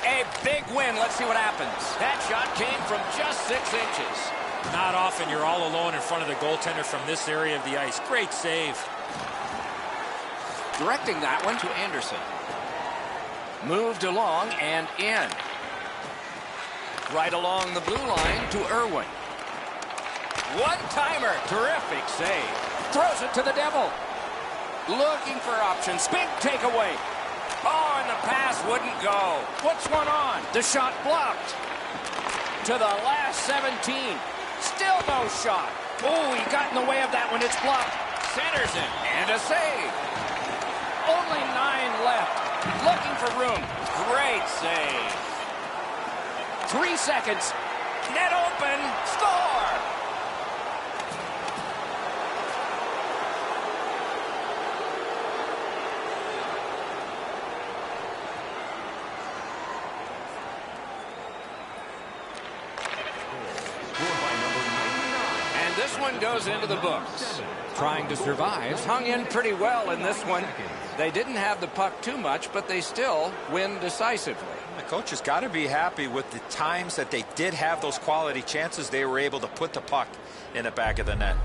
A big win. Let's see what happens. That shot came from just 6 inches. Not often you're all alone in front of the goaltender from this area of the ice. Great save. Directing that one to Anderson. Moved along and in. Right along the blue line to Irwin. One-timer. Terrific save. Throws it to the Devil. Looking for options. Big takeaway. Oh, and the pass wouldn't go. Puts one on. The shot blocked. To the last 17. Still no shot. Oh, he got in the way of that one. It's blocked. Centers it. And a save. Only 9 left. Looking for room. Great save. 3 seconds. Net open. Score! And this one goes into the books. Trying to survive. Hung in pretty well in this one. They didn't have the puck too much, but they still win decisively. The coach has got to be happy with the times that they did have those quality chances. They were able to put the puck in the back of the net.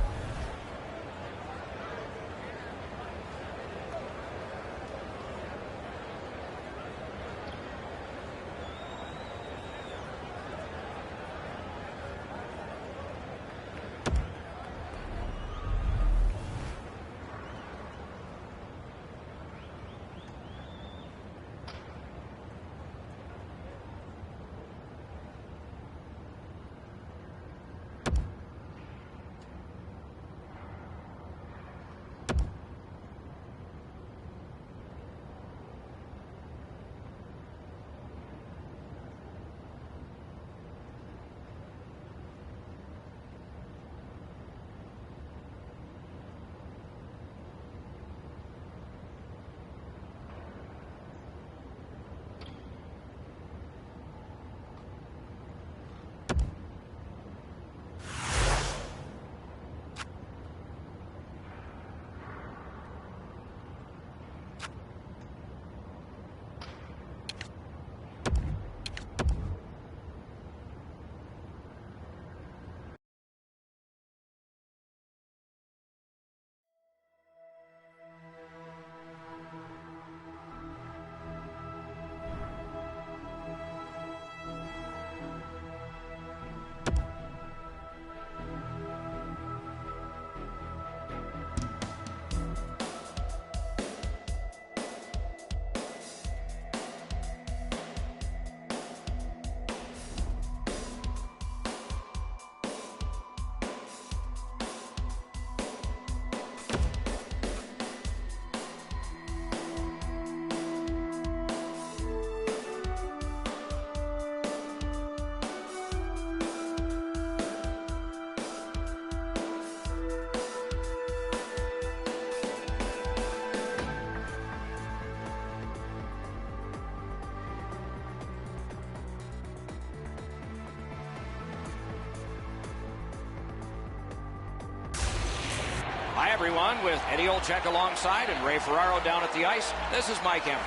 Hi, everyone, with Eddie Olczyk alongside and Ray Ferraro down at the ice. This is Mike Emmer.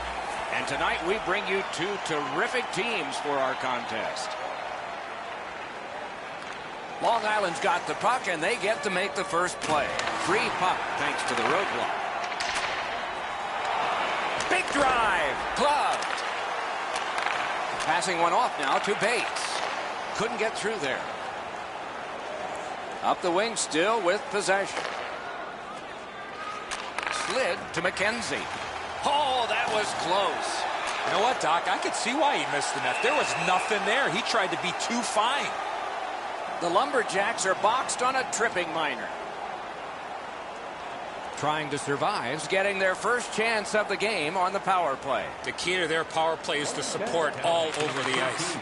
And tonight we bring you two terrific teams for our contest. Long Island's got the puck, and they get to make the first play. Free puck, thanks to the roadblock. Big drive, gloved. Passing one off now to Bates. Couldn't get through there. Up the wing still with possession. Slid to McKenzie. Oh, that was close. You know what, Doc? I could see why he missed the net. There was nothing there. He tried to be too fine. The Lumberjacks are boxed on a tripping minor. Trying to survive, getting their first chance of the game on the power play. The key to their power play is the support all over the ice.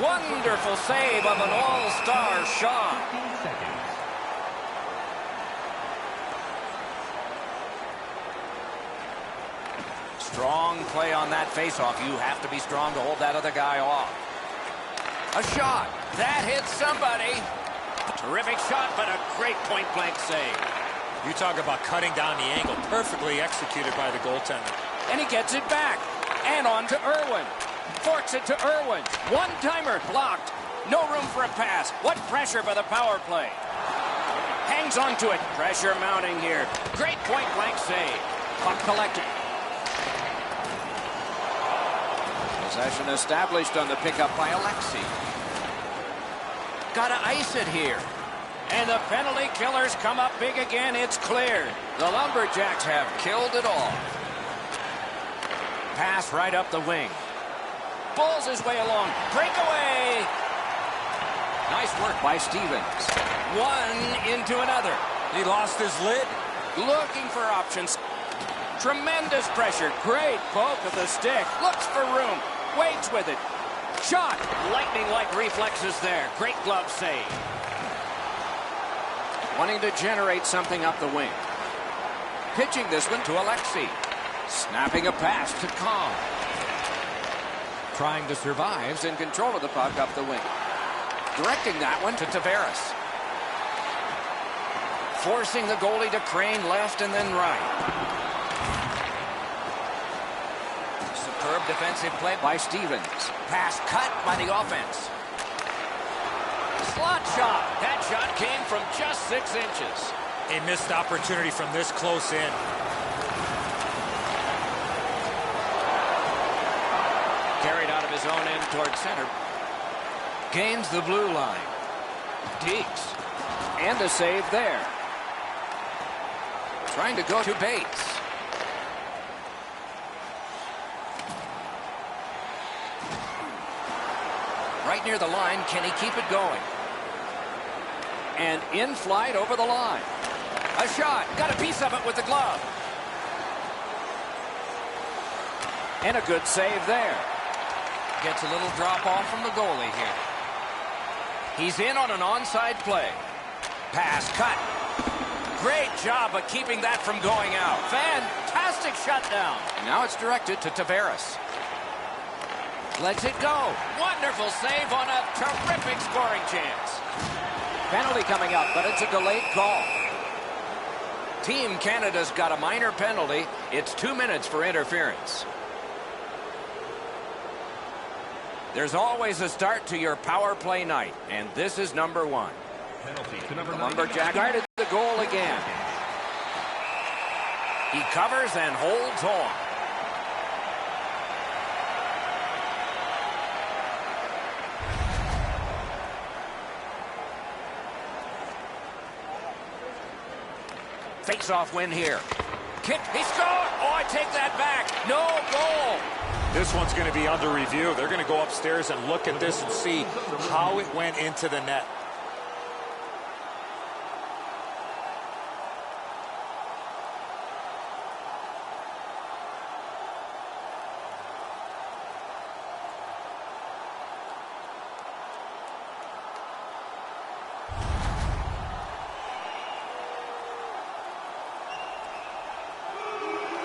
Wonderful save of an all-star Shaw. Strong play on that faceoff. You have to be strong to hold that other guy off. A shot. That hits somebody. Terrific shot, but a great point-blank save. You talk about cutting down the angle. Perfectly executed by the goaltender. And he gets it back. And on to Irwin. Forks it to Irwin. One-timer blocked. No room for a pass. What pressure for the power play. Hangs on to it. Pressure mounting here. Great point-blank save. Puck collected. Possession established on the pickup by Alexi. Gotta ice it here. And the penalty killers come up big again. It's cleared. The Lumberjacks have killed it all. Pass right up the wing. Pulls his way along. Breakaway. Nice work by Stevens. One into another. He lost his lid. Looking for options. Tremendous pressure. Great poke of the stick. Looks for room. Waits with it. Shot! Lightning-like reflexes there. Great glove save. Wanting to generate something up the wing. Pitching this one to Alexi. Snapping a pass to Kong. Trying to survive, in control of the puck up the wing. Directing that one to Tavares. Forcing the goalie to crane left and then right. Superb defensive play by Stevens. Pass cut by the offense. Slot shot. That shot came from just 6 inches. A missed opportunity from this close in. Carried out of his own end toward center. Gains the blue line. Deeks. And a save there. Trying to go to Bates. Right near the line, can he keep it going? And in flight over the line. A shot. Got a piece of it with the glove. And a good save there. Gets a little drop off from the goalie here. He's in on an onside play. Pass cut. Great job of keeping that from going out. Fantastic shutdown. Now it's directed to Tavares. Lets it go. Wonderful save on a terrific scoring chance. Penalty coming up, but it's a delayed call. Team Canada's got a minor penalty. It's 2 minutes for interference. There's always a start to your power play night, and this is number 1. Penalty to number The 9. Lumberjack guarded the goal again. He covers and holds on. Face-off win here. Kick. He scored. Oh, I take that back. No goal. This one's going to be under review. They're going to go upstairs and look at this and see how it went into the net.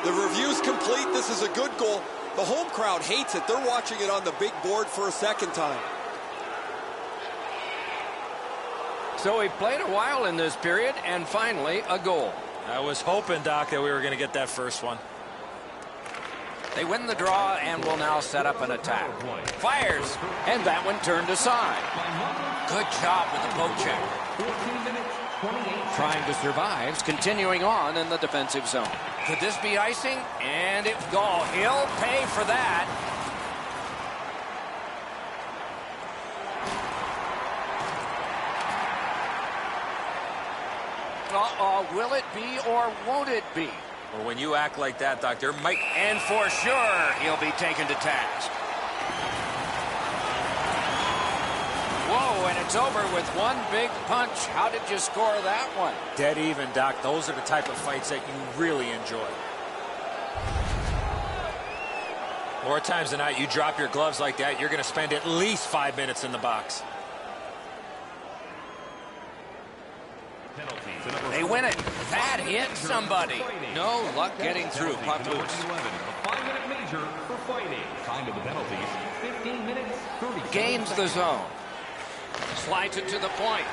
The review's complete. This is a good goal. The home crowd hates it. They're watching it on the big board for a second time. So he played a while in this period, and finally a goal. I was hoping, Doc, that we were going to get that first one. They win the draw and will now set up an attack. Fires, and that one turned aside. Good job with the poke check. 14 minutes, 28 Trying to survive, continuing on in the defensive zone. Could this be icing? And it go. He'll pay for that. Will it be or won't it be? Well, when you act like that, Doc, there might... And for sure, he'll be taken to task. Whoa, and it's over with one big punch. How did you score that one? Dead even, Doc. Those are the type of fights that you really enjoy. More times than not, you drop your gloves like that, you're going to spend at least 5 minutes in the box. They win it. That hit somebody. No luck getting through. Puck loose. 11, a 5-minute major for fighting. Time of the penalties, 15 minutes, 30 Gains the zone. Slides it to the point.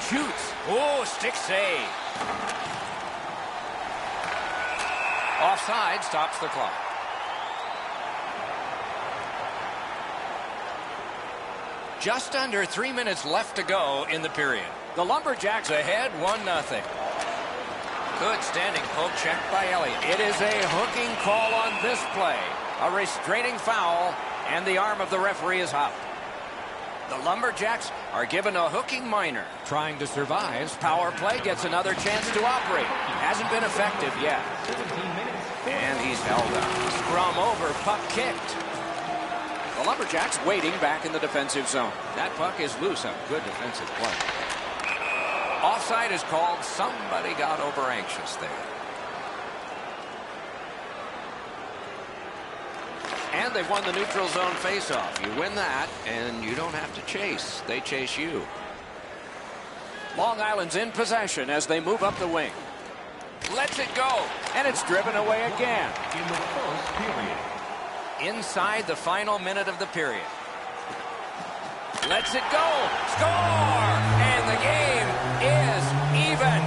Shoots. Oh, stick save. Offside stops the clock. Just under 3 minutes left to go in the period. The Lumberjacks ahead 1-0. Good standing poke check by Elliott. It is a hooking call on this play. A restraining foul, and the arm of the referee is out. The Lumberjacks are given a hooking minor. Trying to survive. Power play gets another chance to operate. Hasn't been effective yet. And he's held up. Scrum over, puck kicked. The Lumberjacks waiting back in the defensive zone. That puck is loose. A good defensive play. Offside is called. Somebody got over anxious there. And they've won the neutral zone faceoff. You win that, and you don't have to chase. They chase you. Long Island's in possession as they move up the wing. Lets it go, and it's driven away again. In the first period. Inside the final minute of the period. Lets it go. Score! And the game is even.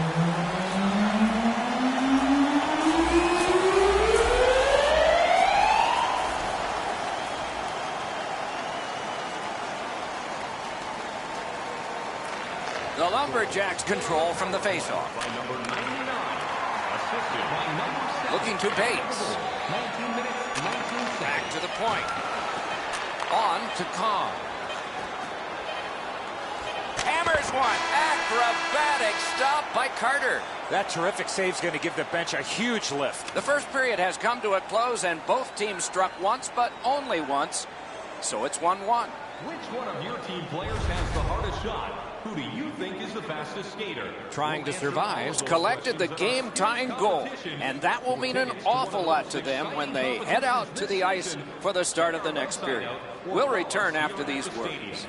The Lumberjacks control from the faceoff. By number 99. Assisted by number 7. Looking to Bates. 19 minutes, 19 seconds. Back to the point. On to Kong. Hammers one. Acrobatic stop by Carter. That terrific save's going to give the bench a huge lift. The first period has come to a close, and both teams struck once, but only once. So it's 1-1. Which one of your team players has the hardest shot? Who do you think is the fastest skater? Trying to survive, collected the game-tying goal, and that will mean an awful lot to them when they head out to the ice for the start of the next period. We'll return after these words.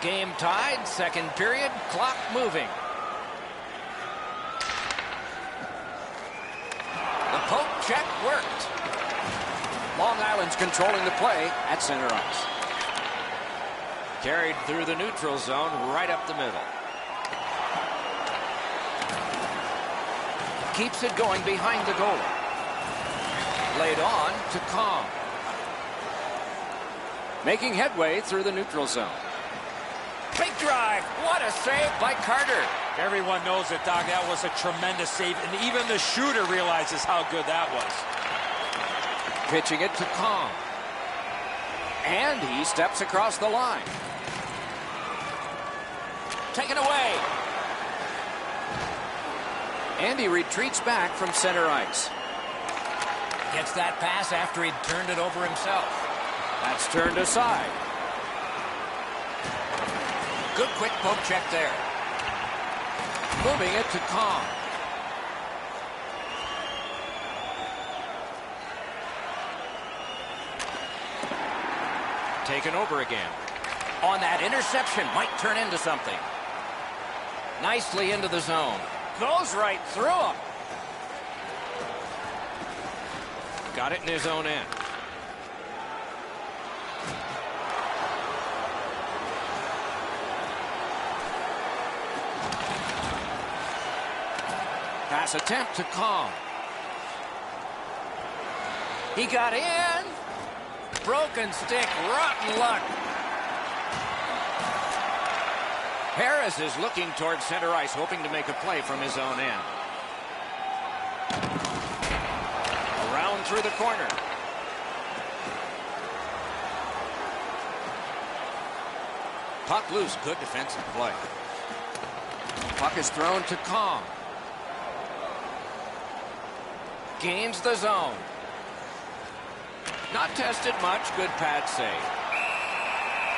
Game tied, second period, clock moving. The poke check worked. Long Island's controlling the play at center ice. Carried through the neutral zone, right up the middle. Keeps it going behind the goalie. Laid on to Kong. Making headway through the neutral zone. Big drive. What a save by Carter. Everyone knows it, Doc. That was a tremendous save, and even the shooter realizes how good that was. Pitching it to Kong. And he steps across the line. Taken away. And he retreats back from center ice. Gets that pass after he'd turned it over himself. That's turned aside. Good quick poke check there. Moving it to Kong. Taken over again. On that interception, might turn into something. Nicely into the zone. Goes right through him. Got it in his own end. Pass attempt to Kong. He got in. Broken stick, rotten luck. Harris is looking towards center ice, hoping to make a play from his own end. Around through the corner. Puck loose, good defensive play. Puck is thrown to Kong. Gains the zone. Not tested much. Good pad save.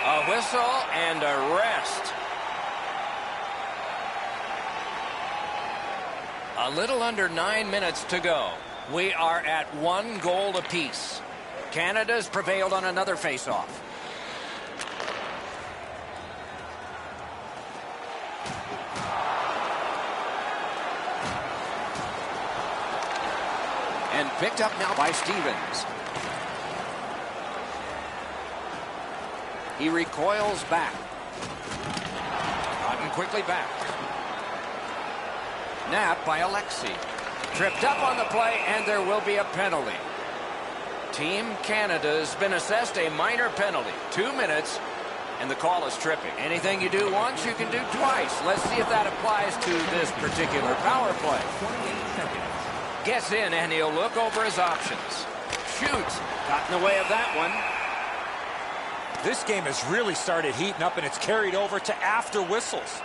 A whistle and a rest. A little under 9 minutes to go. We are at 1 goal apiece. Canada's prevailed on another faceoff. And picked up now by Stevens. He recoils back. Gotten quickly back. Napped by Alexi. Tripped up on the play, and there will be a penalty. Team Canada's been assessed a minor penalty. 2 minutes And the call is tripping. Anything you do once, you can do twice. Let's see if that applies to this particular power play. Gets in, and he'll look over his options. Shoots. Got in the way of that one. This game has really started heating up, and it's carried over to after whistles.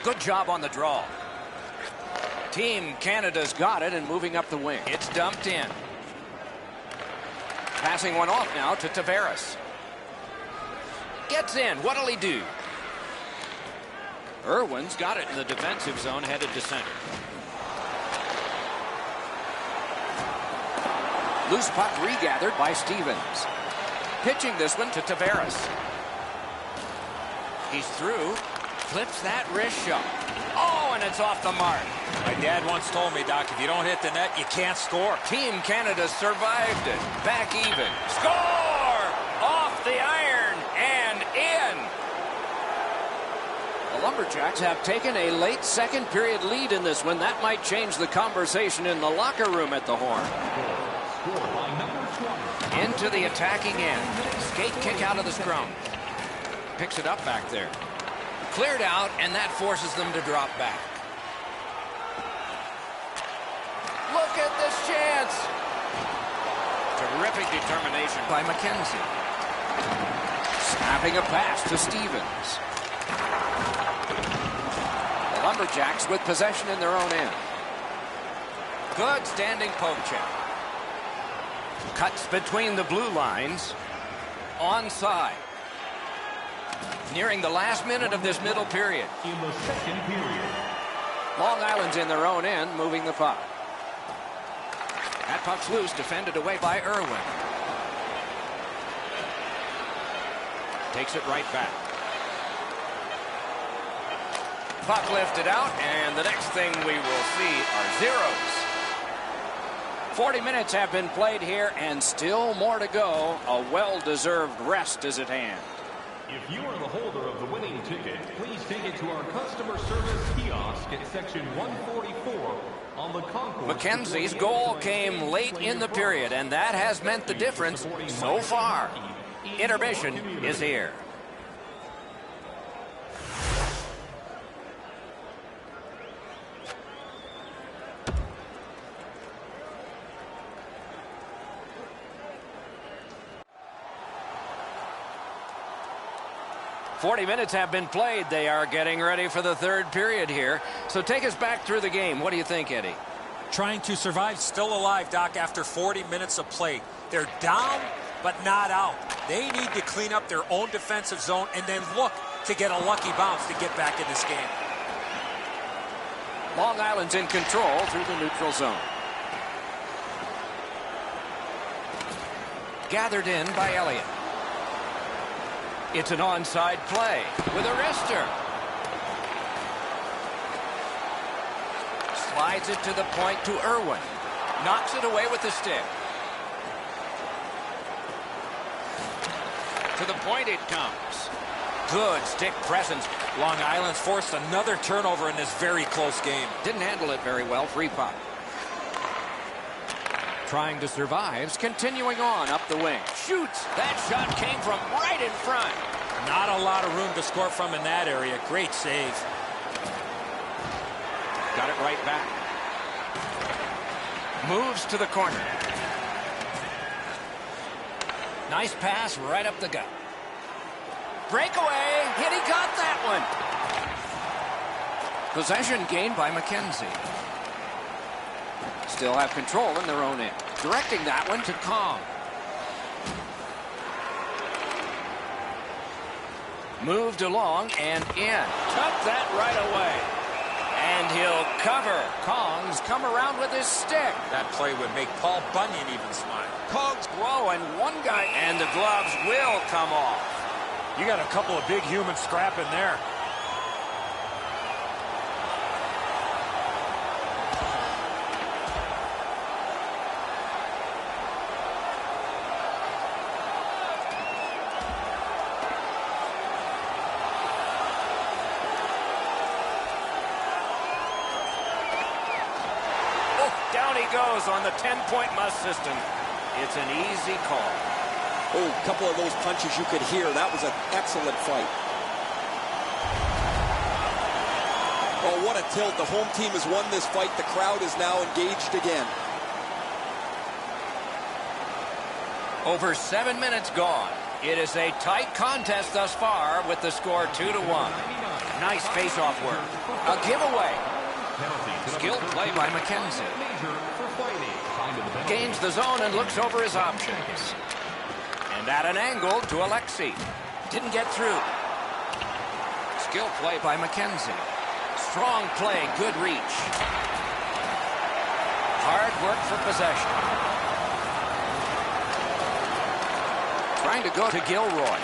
Good job on the draw. Team Canada's got it and moving up the wing. It's dumped in. Passing one off now to Tavares. Gets in. What'll he do? Irwin's got it in the defensive zone, headed to center. Loose puck regathered by Stevens. Pitching this one to Tavares. He's through. Flips that wrist shot. Oh, and it's off the mark. My dad once told me, Doc, if you don't hit the net, you can't score. Team Canada survived it. Back even. Score! Off the iron and in. The Lumberjacks have taken a late second period lead in this one. That might change the conversation in the locker room at the Horn. Into the attacking end. Skate kick out of the scrum. Picks it up back there. Cleared out, and that forces them to drop back. Look at this chance. Terrific determination by McKenzie. Snapping a pass to Stevens. The Lumberjacks with possession in their own end. Good standing poke check. Cuts between the blue lines. Onside. Nearing the last minute of this middle period. In the second period. Long Island's in their own end, moving the puck. That puck's loose, defended away by Irwin. Takes it right back. Puck lifted out, and the next thing we will see are zeros. 40 minutes have been played here, and still more to go. A well-deserved rest is at hand. If you are the holder of the winning ticket, please take it to our customer service kiosk at section 144 on the concourse. McKenzie's goal came late in the period, and that has meant the difference so far. Intermission is here. "40 minutes have been played. They are getting ready for the third period here. So take us back through the game. What do you think, Eddie? Trying to survive, still alive, Doc, after 40 minutes of play. They're down, but not out. They need to clean up their own defensive zone and then look to get a lucky bounce to get back in this game. Long Island's in control through the neutral zone. Gathered in by Elliott. It's an onside play with a wrister. Slides it to the point to Irwin. Knocks it away with the stick. To the point it comes. Good stick presence. Long Island's forced another turnover in this very close game. Didn't handle it very well. Free puck. Trying to survive. Continuing on up the wing. Shoots. That shot came from right in front. Not a lot of room to score from in that area. Great save. Got it right back. Moves to the corner. Nice pass right up the gut. Breakaway. Hit, he got that one. Possession gained by McKenzie. Still have control in their own end. Directing that one to Kong. Moved along and in. Took that right away. And he'll cover. Kong's come around with his stick. That play would make Paul Bunyan even smile. Kong's whoa, and one guy, and the gloves will come off. You got a couple of big humans scrapping there. he goes on the 10-point must system. It's an easy call. Oh, a couple of those punches you could hear. That was an excellent fight. Oh, what a tilt. The home team has won this fight. The crowd is now engaged again. Over 7 minutes gone. It is a tight contest thus far with the score 2-1. Nice face-off work. A giveaway. Skilled play by McKenzie. Gains the zone and looks over his options. And at an angle to Alexi. Didn't get through. Skilled play by McKenzie. Strong play, good reach. Hard work for possession. Trying to go to Gilroy.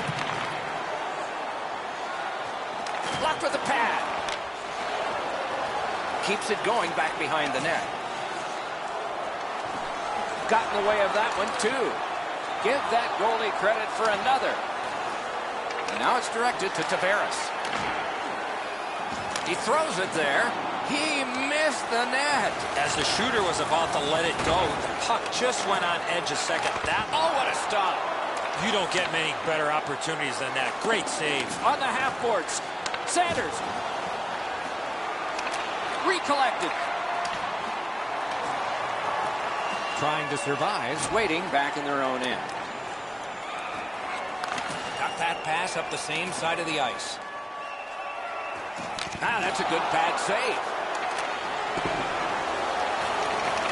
Blocked with the pad. Keeps it going back behind the net. Got in the way of that one, too. Give that goalie credit for another. And now it's directed to Tavares. He throws it there. He missed the net. As the shooter was about to let it go, the puck just went on edge a second. Oh, what a stop. You don't get many better opportunities than that. Great save. On the half boards. Sanders. Recollected. Trying to survive. Waiting back in their own end. Got that pass up the same side of the ice. Ah, that's a good pad save.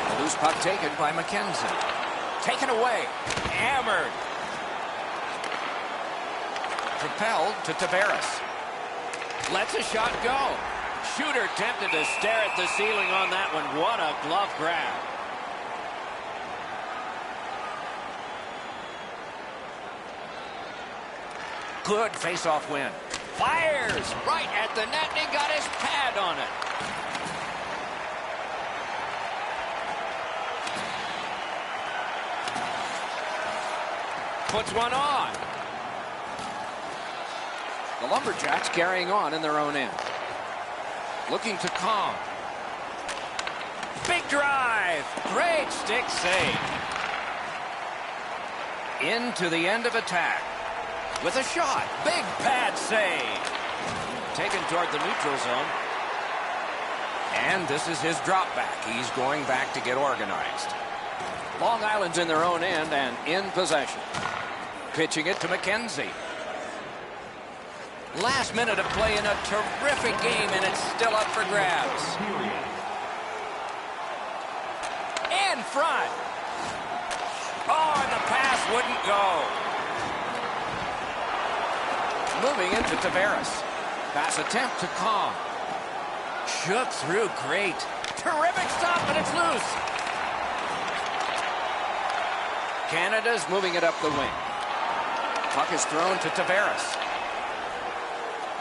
The loose puck taken by McKenzie. Taken away. Hammered. Propelled to Tavares. Lets a shot go. Shooter tempted to stare at the ceiling on that one. What a glove grab. Good face-off win. Fires right at the net, and he got his pad on it. Puts one on. The Lumberjacks carrying on in their own end. Looking to Kong. Big drive. Great stick save. Into the end of attack. With a shot. Big pad save. Taken toward the neutral zone. And this is his drop back. He's going back to get organized. Long Island's in their own end and in possession. Pitching it to McKenzie. Last minute of play in a terrific game, and it's still up for grabs. In front. Oh, and the pass wouldn't go. Moving into Tavares. Pass attempt to Kong. Shook through great. Terrific stop, but it's loose. Canada's moving it up the wing. Puck is thrown to Tavares.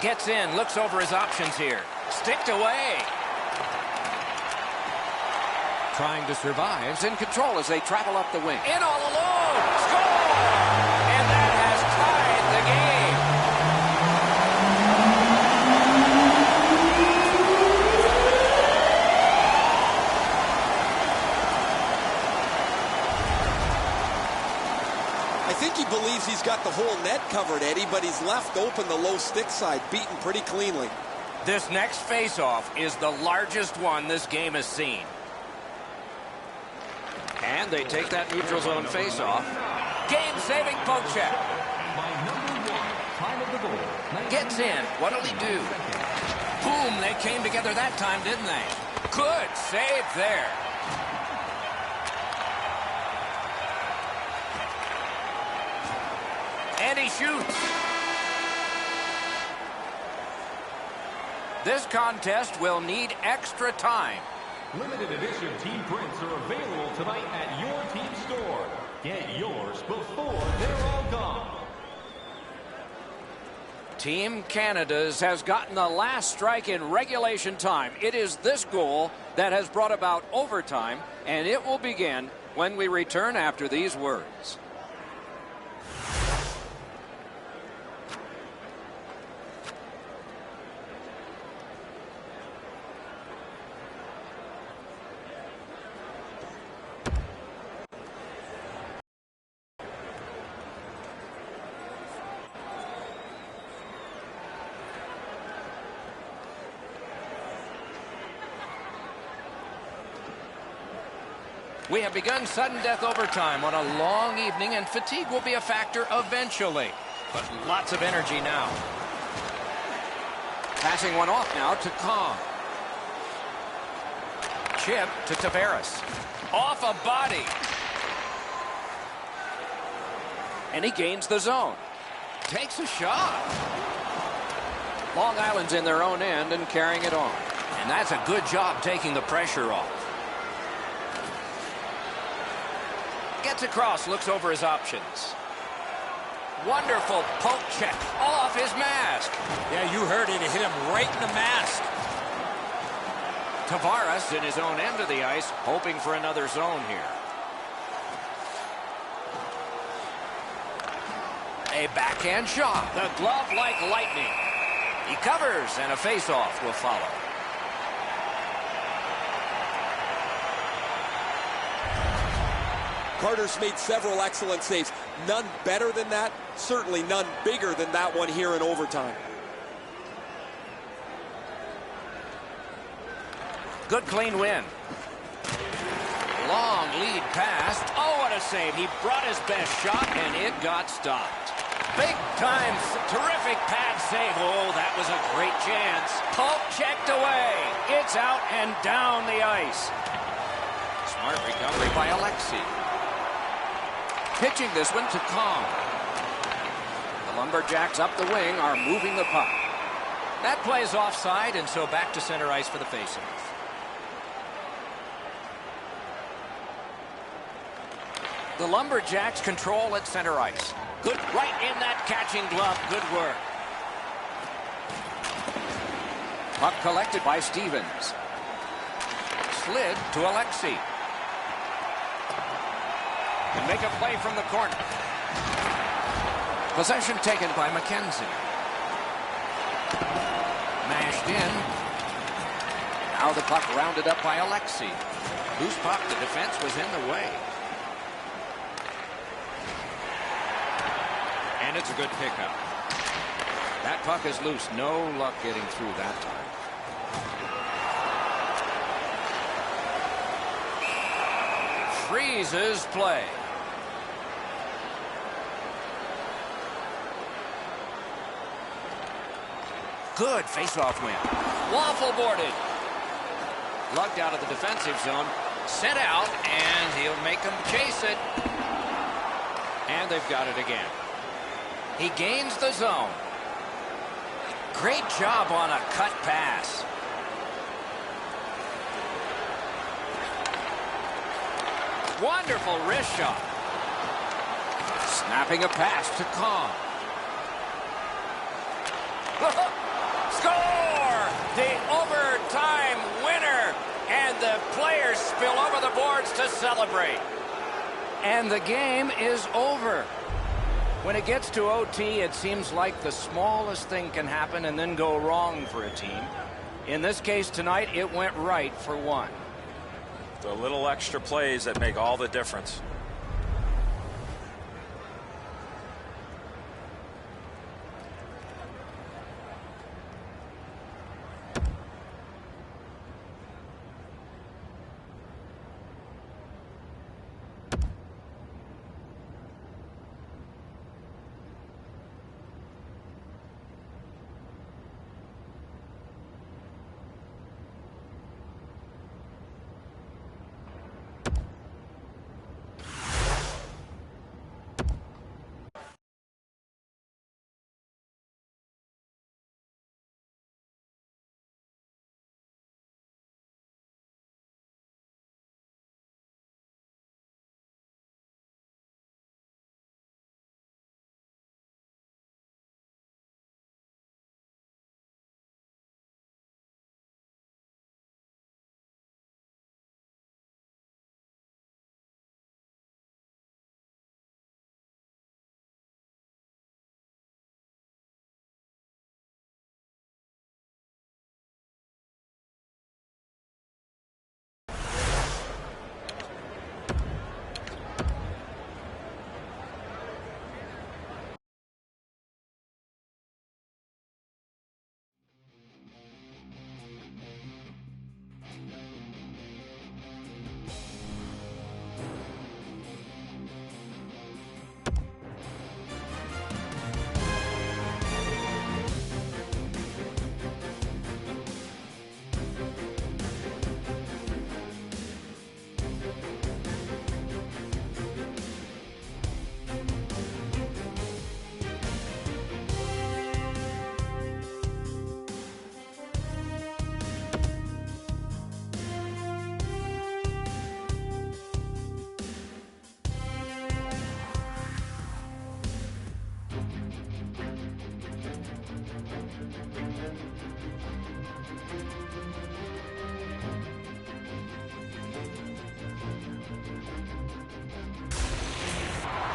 Gets in, looks over his options here. Sticked away. Trying to survive. Is in control as they travel up the wing. In all alone. Score! And that has tied the game. I think he believes he's got the whole net covered, Eddie, but he's left open the low stick side, beaten pretty cleanly. This next face-off is the largest one this game has seen. And they take that neutral zone face-off. Game-saving poke check. Gets in. What'll he do? Boom, they came together that time, didn't they? Good save there. And he shoots. This contest will need extra time. Limited edition team prints are available tonight at your team store. Get yours before they're all gone. Team Canada's has gotten the last strike in regulation time. It is this goal that has brought about overtime, and it will begin when we return after these words. We have begun sudden death overtime on a long evening, and fatigue will be a factor eventually. But lots of energy now. Passing one off now to Kong. Chip to Tavares. Off a body. And he gains the zone. Takes a shot. Long Island's in their own end and carrying it on. And that's a good job taking the pressure off. Gets across, looks over his options. Wonderful poke check off his mask. Yeah, you heard it. It hit him right in the mask. Tavares in his own end of the ice, hoping for another zone here. A backhand shot. The glove like lightning. He covers, and a face-off will follow. Carter's made several excellent saves. None better than that. Certainly none bigger than that one here in overtime. Good clean win. Long lead pass. Oh, what a save. He brought his best shot, and it got stopped. Big time, terrific pad save. Oh, that was a great chance. Poke checked away. It's out and down the ice. Smart recovery by Alexei. Pitching this one to Kong. The Lumberjacks up the wing are moving the puck. That plays offside, and so back to center ice for the faceoff. The Lumberjacks control at center ice. Good right in that catching glove. Good work. Puck collected by Stevens. Slid to Alexei. Can make a play from the corner. Possession taken by McKenzie. Mashed in. Now the puck rounded up by Alexei. Loose puck, the defense was in the way. And it's a good pickup. That puck is loose. No luck getting through that time. Freezes play. Good face-off win. Waffle boarded. Lugged out of the defensive zone. Sent out, and he'll make them chase it. And they've got it again. He gains the zone. Great job on a cut pass. Wonderful wrist shot. Snapping a pass to Kong. Score! The overtime winner. And the players spill over the boards to celebrate. And the game is over. When it gets to OT, it seems like the smallest thing can happen and then go wrong for a team. In this case tonight, it went right for one. The little extra plays that make all the difference.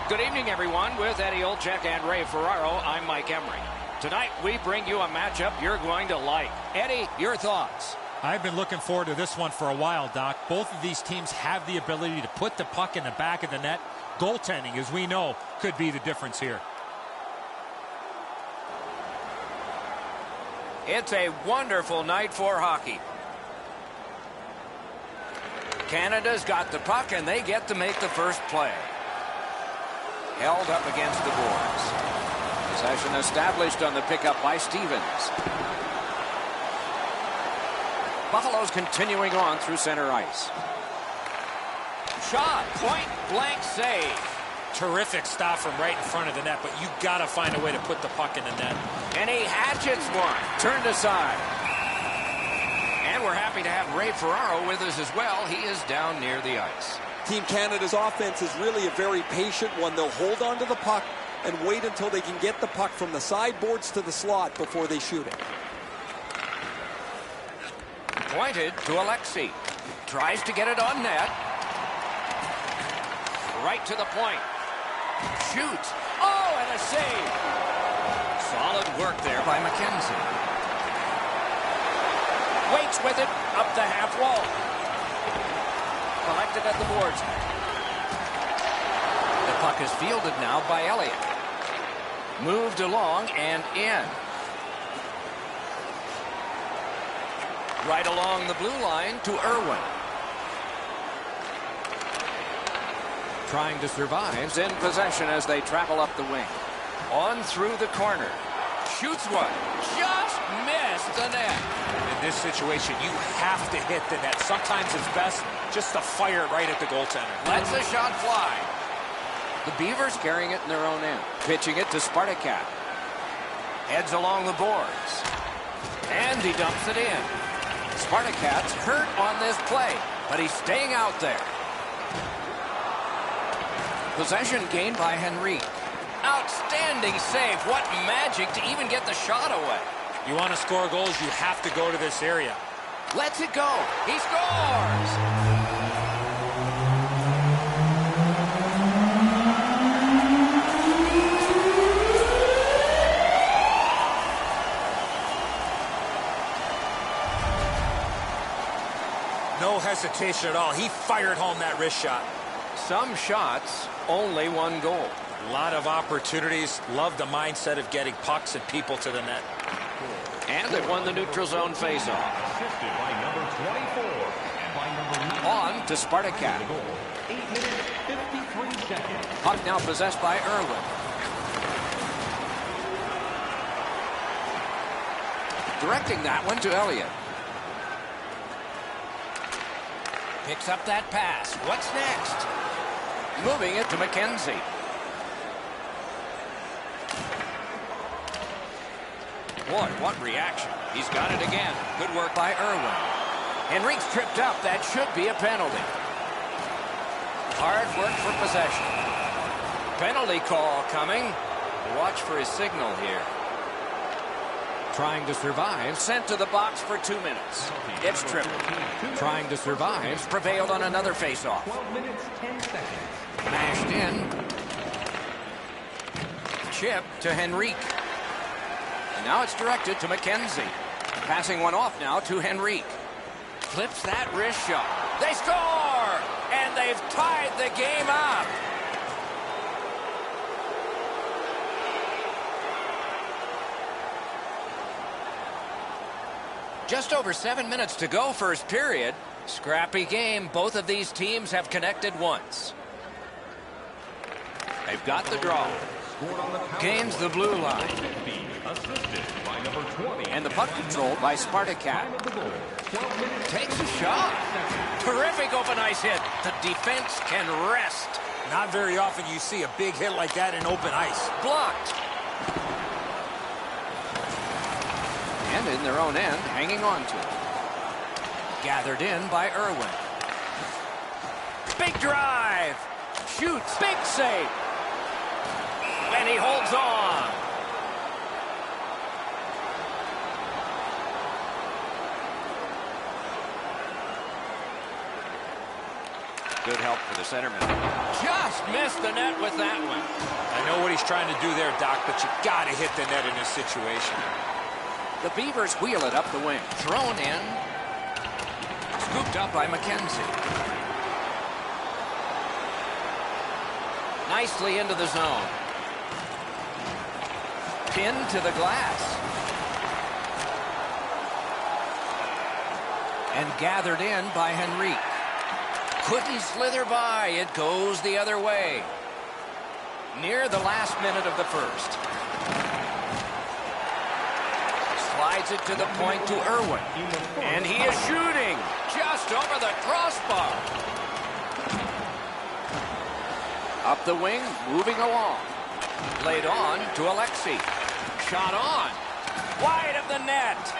Good evening, everyone. With Eddie Olczyk and Ray Ferraro, I'm Mike Emery. Tonight, we bring you a matchup you're going to like. Eddie, your thoughts? I've been looking forward to this one for a while, Doc. Both of these teams have the ability to put the puck in the back of the net. Goaltending, as we know, could be the difference here. It's a wonderful night for hockey. Canada's got the puck, and they get to make the first play. Held up against the boards. Possession established on the pickup by Stevens. Buffalo's continuing on through center ice. Shot, point blank save. Terrific stop from right in front of the net, but you got to find a way to put the puck in the net. And he hatchets one. Turned aside. And we're happy to have Ray Ferraro with us as well. He is down near the ice. Team Canada's offense is really a very patient one. They'll hold on to the puck and wait until they can get the puck from the sideboards to the slot before they shoot it. Pointed to Alexi. Tries to get it on net. Right to the point. Shoots. Oh, and a save. Solid work there by McKenzie. Waits with it up the half wall. Collected at the boards. The puck is fielded now by Elliott. Moved along and in. Right along the blue line to Irwin. Trying to survive. In possession as they travel up the wing. On through the corner. Shoots one. Just missed the net. In this situation, you have to hit the net. Sometimes it's best just to fire it right at the goaltender. Lets the shot fly. The Beavers carrying it in their own end. Pitching it to Spartacat. Heads along the boards. And he dumps it in. Spartacat's hurt on this play, but he's staying out there. Possession gained by Henrique. Outstanding save. What magic to even get the shot away. You want to score goals, you have to go to this area. Lets it go. He scores. No hesitation at all. He fired home that wrist shot. Some shots, only one goal. A lot of opportunities. Love the mindset of getting pucks and people to the net. And they've won the neutral zone faceoff. Assisted by number 24 and by number 9. On to Spartacat. 8 minutes, 53 seconds. Puck now possessed by Irwin. Directing that one to Elliott. Picks up that pass. What's next? Moving it to McKenzie. Boy, what reaction. He's got it again. Good work by Irwin. Henrique's tripped up. That should be a penalty. Hard work for possession. Penalty call coming. Watch for his signal here. Trying to survive. Sent to the box for 2 minutes. It's tripped. Trying to survive. Prevailed on another faceoff. 12 minutes, 10 seconds. Mashed in. Chip to Henrique. And now it's directed to McKenzie. Passing one off now to Henrique. Clips that wrist shot. They score! And they've tied the game up. Just over 7 minutes to go, first period. Scrappy game. Both of these teams have connected once. They've got the draw. Gains the blue line. And the puck controlled by Spartacat. Takes a shot. Terrific open ice hit. The defense can rest. Not very often you see a big hit like that in open ice. Blocked. And in their own end, hanging on to it. Gathered in by Irwin. Big drive. Shoots. Big save. And he holds on. Good help for the centerman. Just missed the net with that one. I know what he's trying to do there, Doc, but you got to hit the net in this situation. The Beavers wheel it up the wing. Thrown in. Scooped up by McKenzie. Nicely into the zone. Pinned to the glass. And gathered in by Henrique. Couldn't slither by. It goes the other way. Near the last minute of the first. Slides it to the point to Irwin. And he is shooting just over the crossbar. Up the wing, moving along. Laid on to Alexi. Shot on. Wide of the net.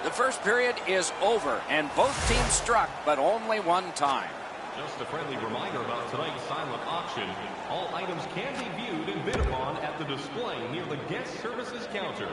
The first period is over, and both teams struck, but only one time. Just a friendly reminder about tonight's silent auction. All items can be viewed and bid upon at the display near the guest services counter.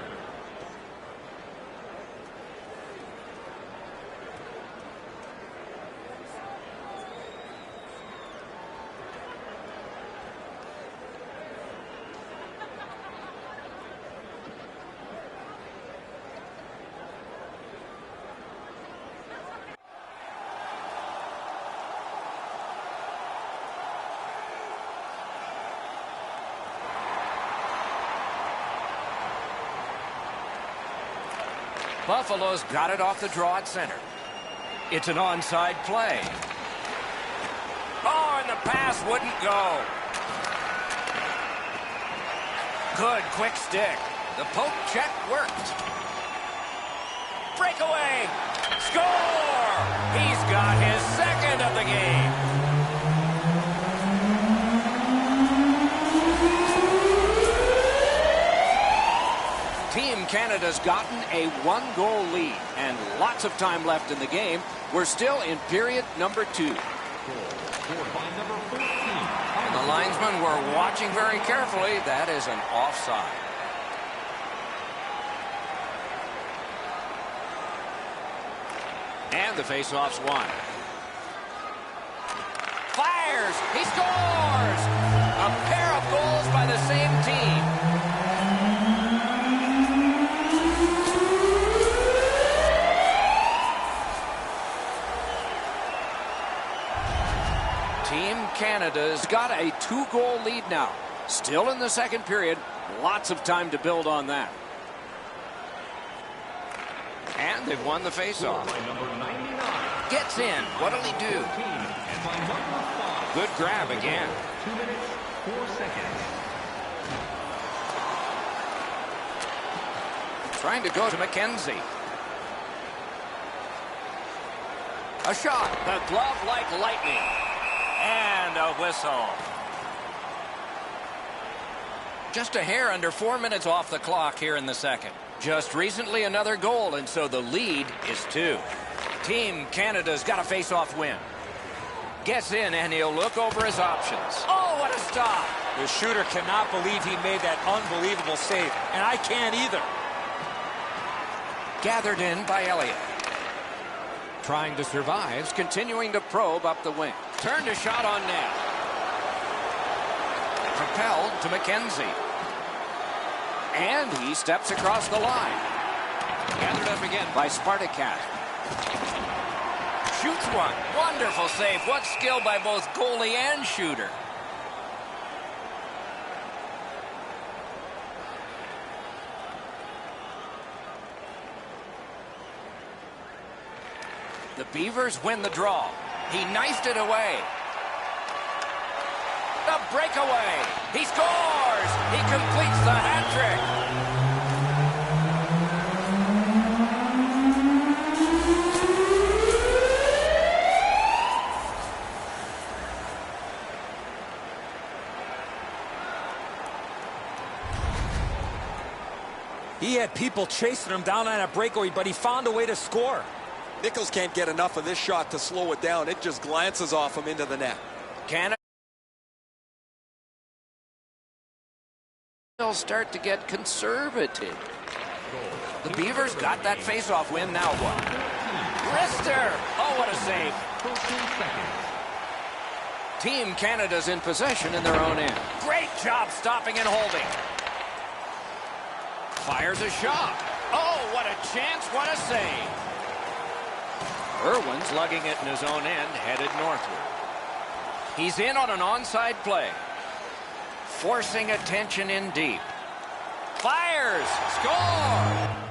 Buffalo's got it off the draw at center. It's an onside play. Oh, and the pass wouldn't go. Good quick stick. The poke check worked. Breakaway. Score! He's got his second of the game. Team Canada's gotten a one-goal lead and lots of time left in the game. We're still in period number 2. And the linesmen were watching very carefully. That is an offside. And the faceoff's won. Fires! He scores! A pair of goals by the same team. Team Canada's got a 2-goal lead now. Still in the second period. Lots of time to build on that. And they've won the faceoff. Gets in. What'll he do? Good grab again. 2 minutes, 4 seconds. Trying to go to McKenzie. A shot. The glove like lightning. And a whistle. Just a hair under 4 minutes off the clock here in the second. Just recently another goal, and so the lead is 2. Team Canada's got a face-off win. Gets in, and he'll look over his options. Oh, what a stop! The shooter cannot believe he made that unbelievable save, and I can't either. Gathered in by Elliott. Trying to survive, continuing to probe up the wing. Turned a shot on net. Propelled to McKenzie. And he steps across the line. Gathered up again by Spartacat. Shoots one. Wonderful save. What skill by both goalie and shooter. The Beavers win the draw. He knifed it away. The breakaway. He scores. He completes the hat trick. He had people chasing him down on a breakaway, but he found a way to score. Nichols can't get enough of this shot to slow it down. It just glances off him into the net. Canada will start to get conservative. The Beavers got that faceoff win. Now what? Rister! Oh, what a save. Team Canada's in possession in their own end. Great job stopping and holding. Fires a shot. Oh, what a chance. What a save. Irwin's lugging it in his own end, headed northward. He's in on an onside play. Forcing attention in deep. Fires! Score!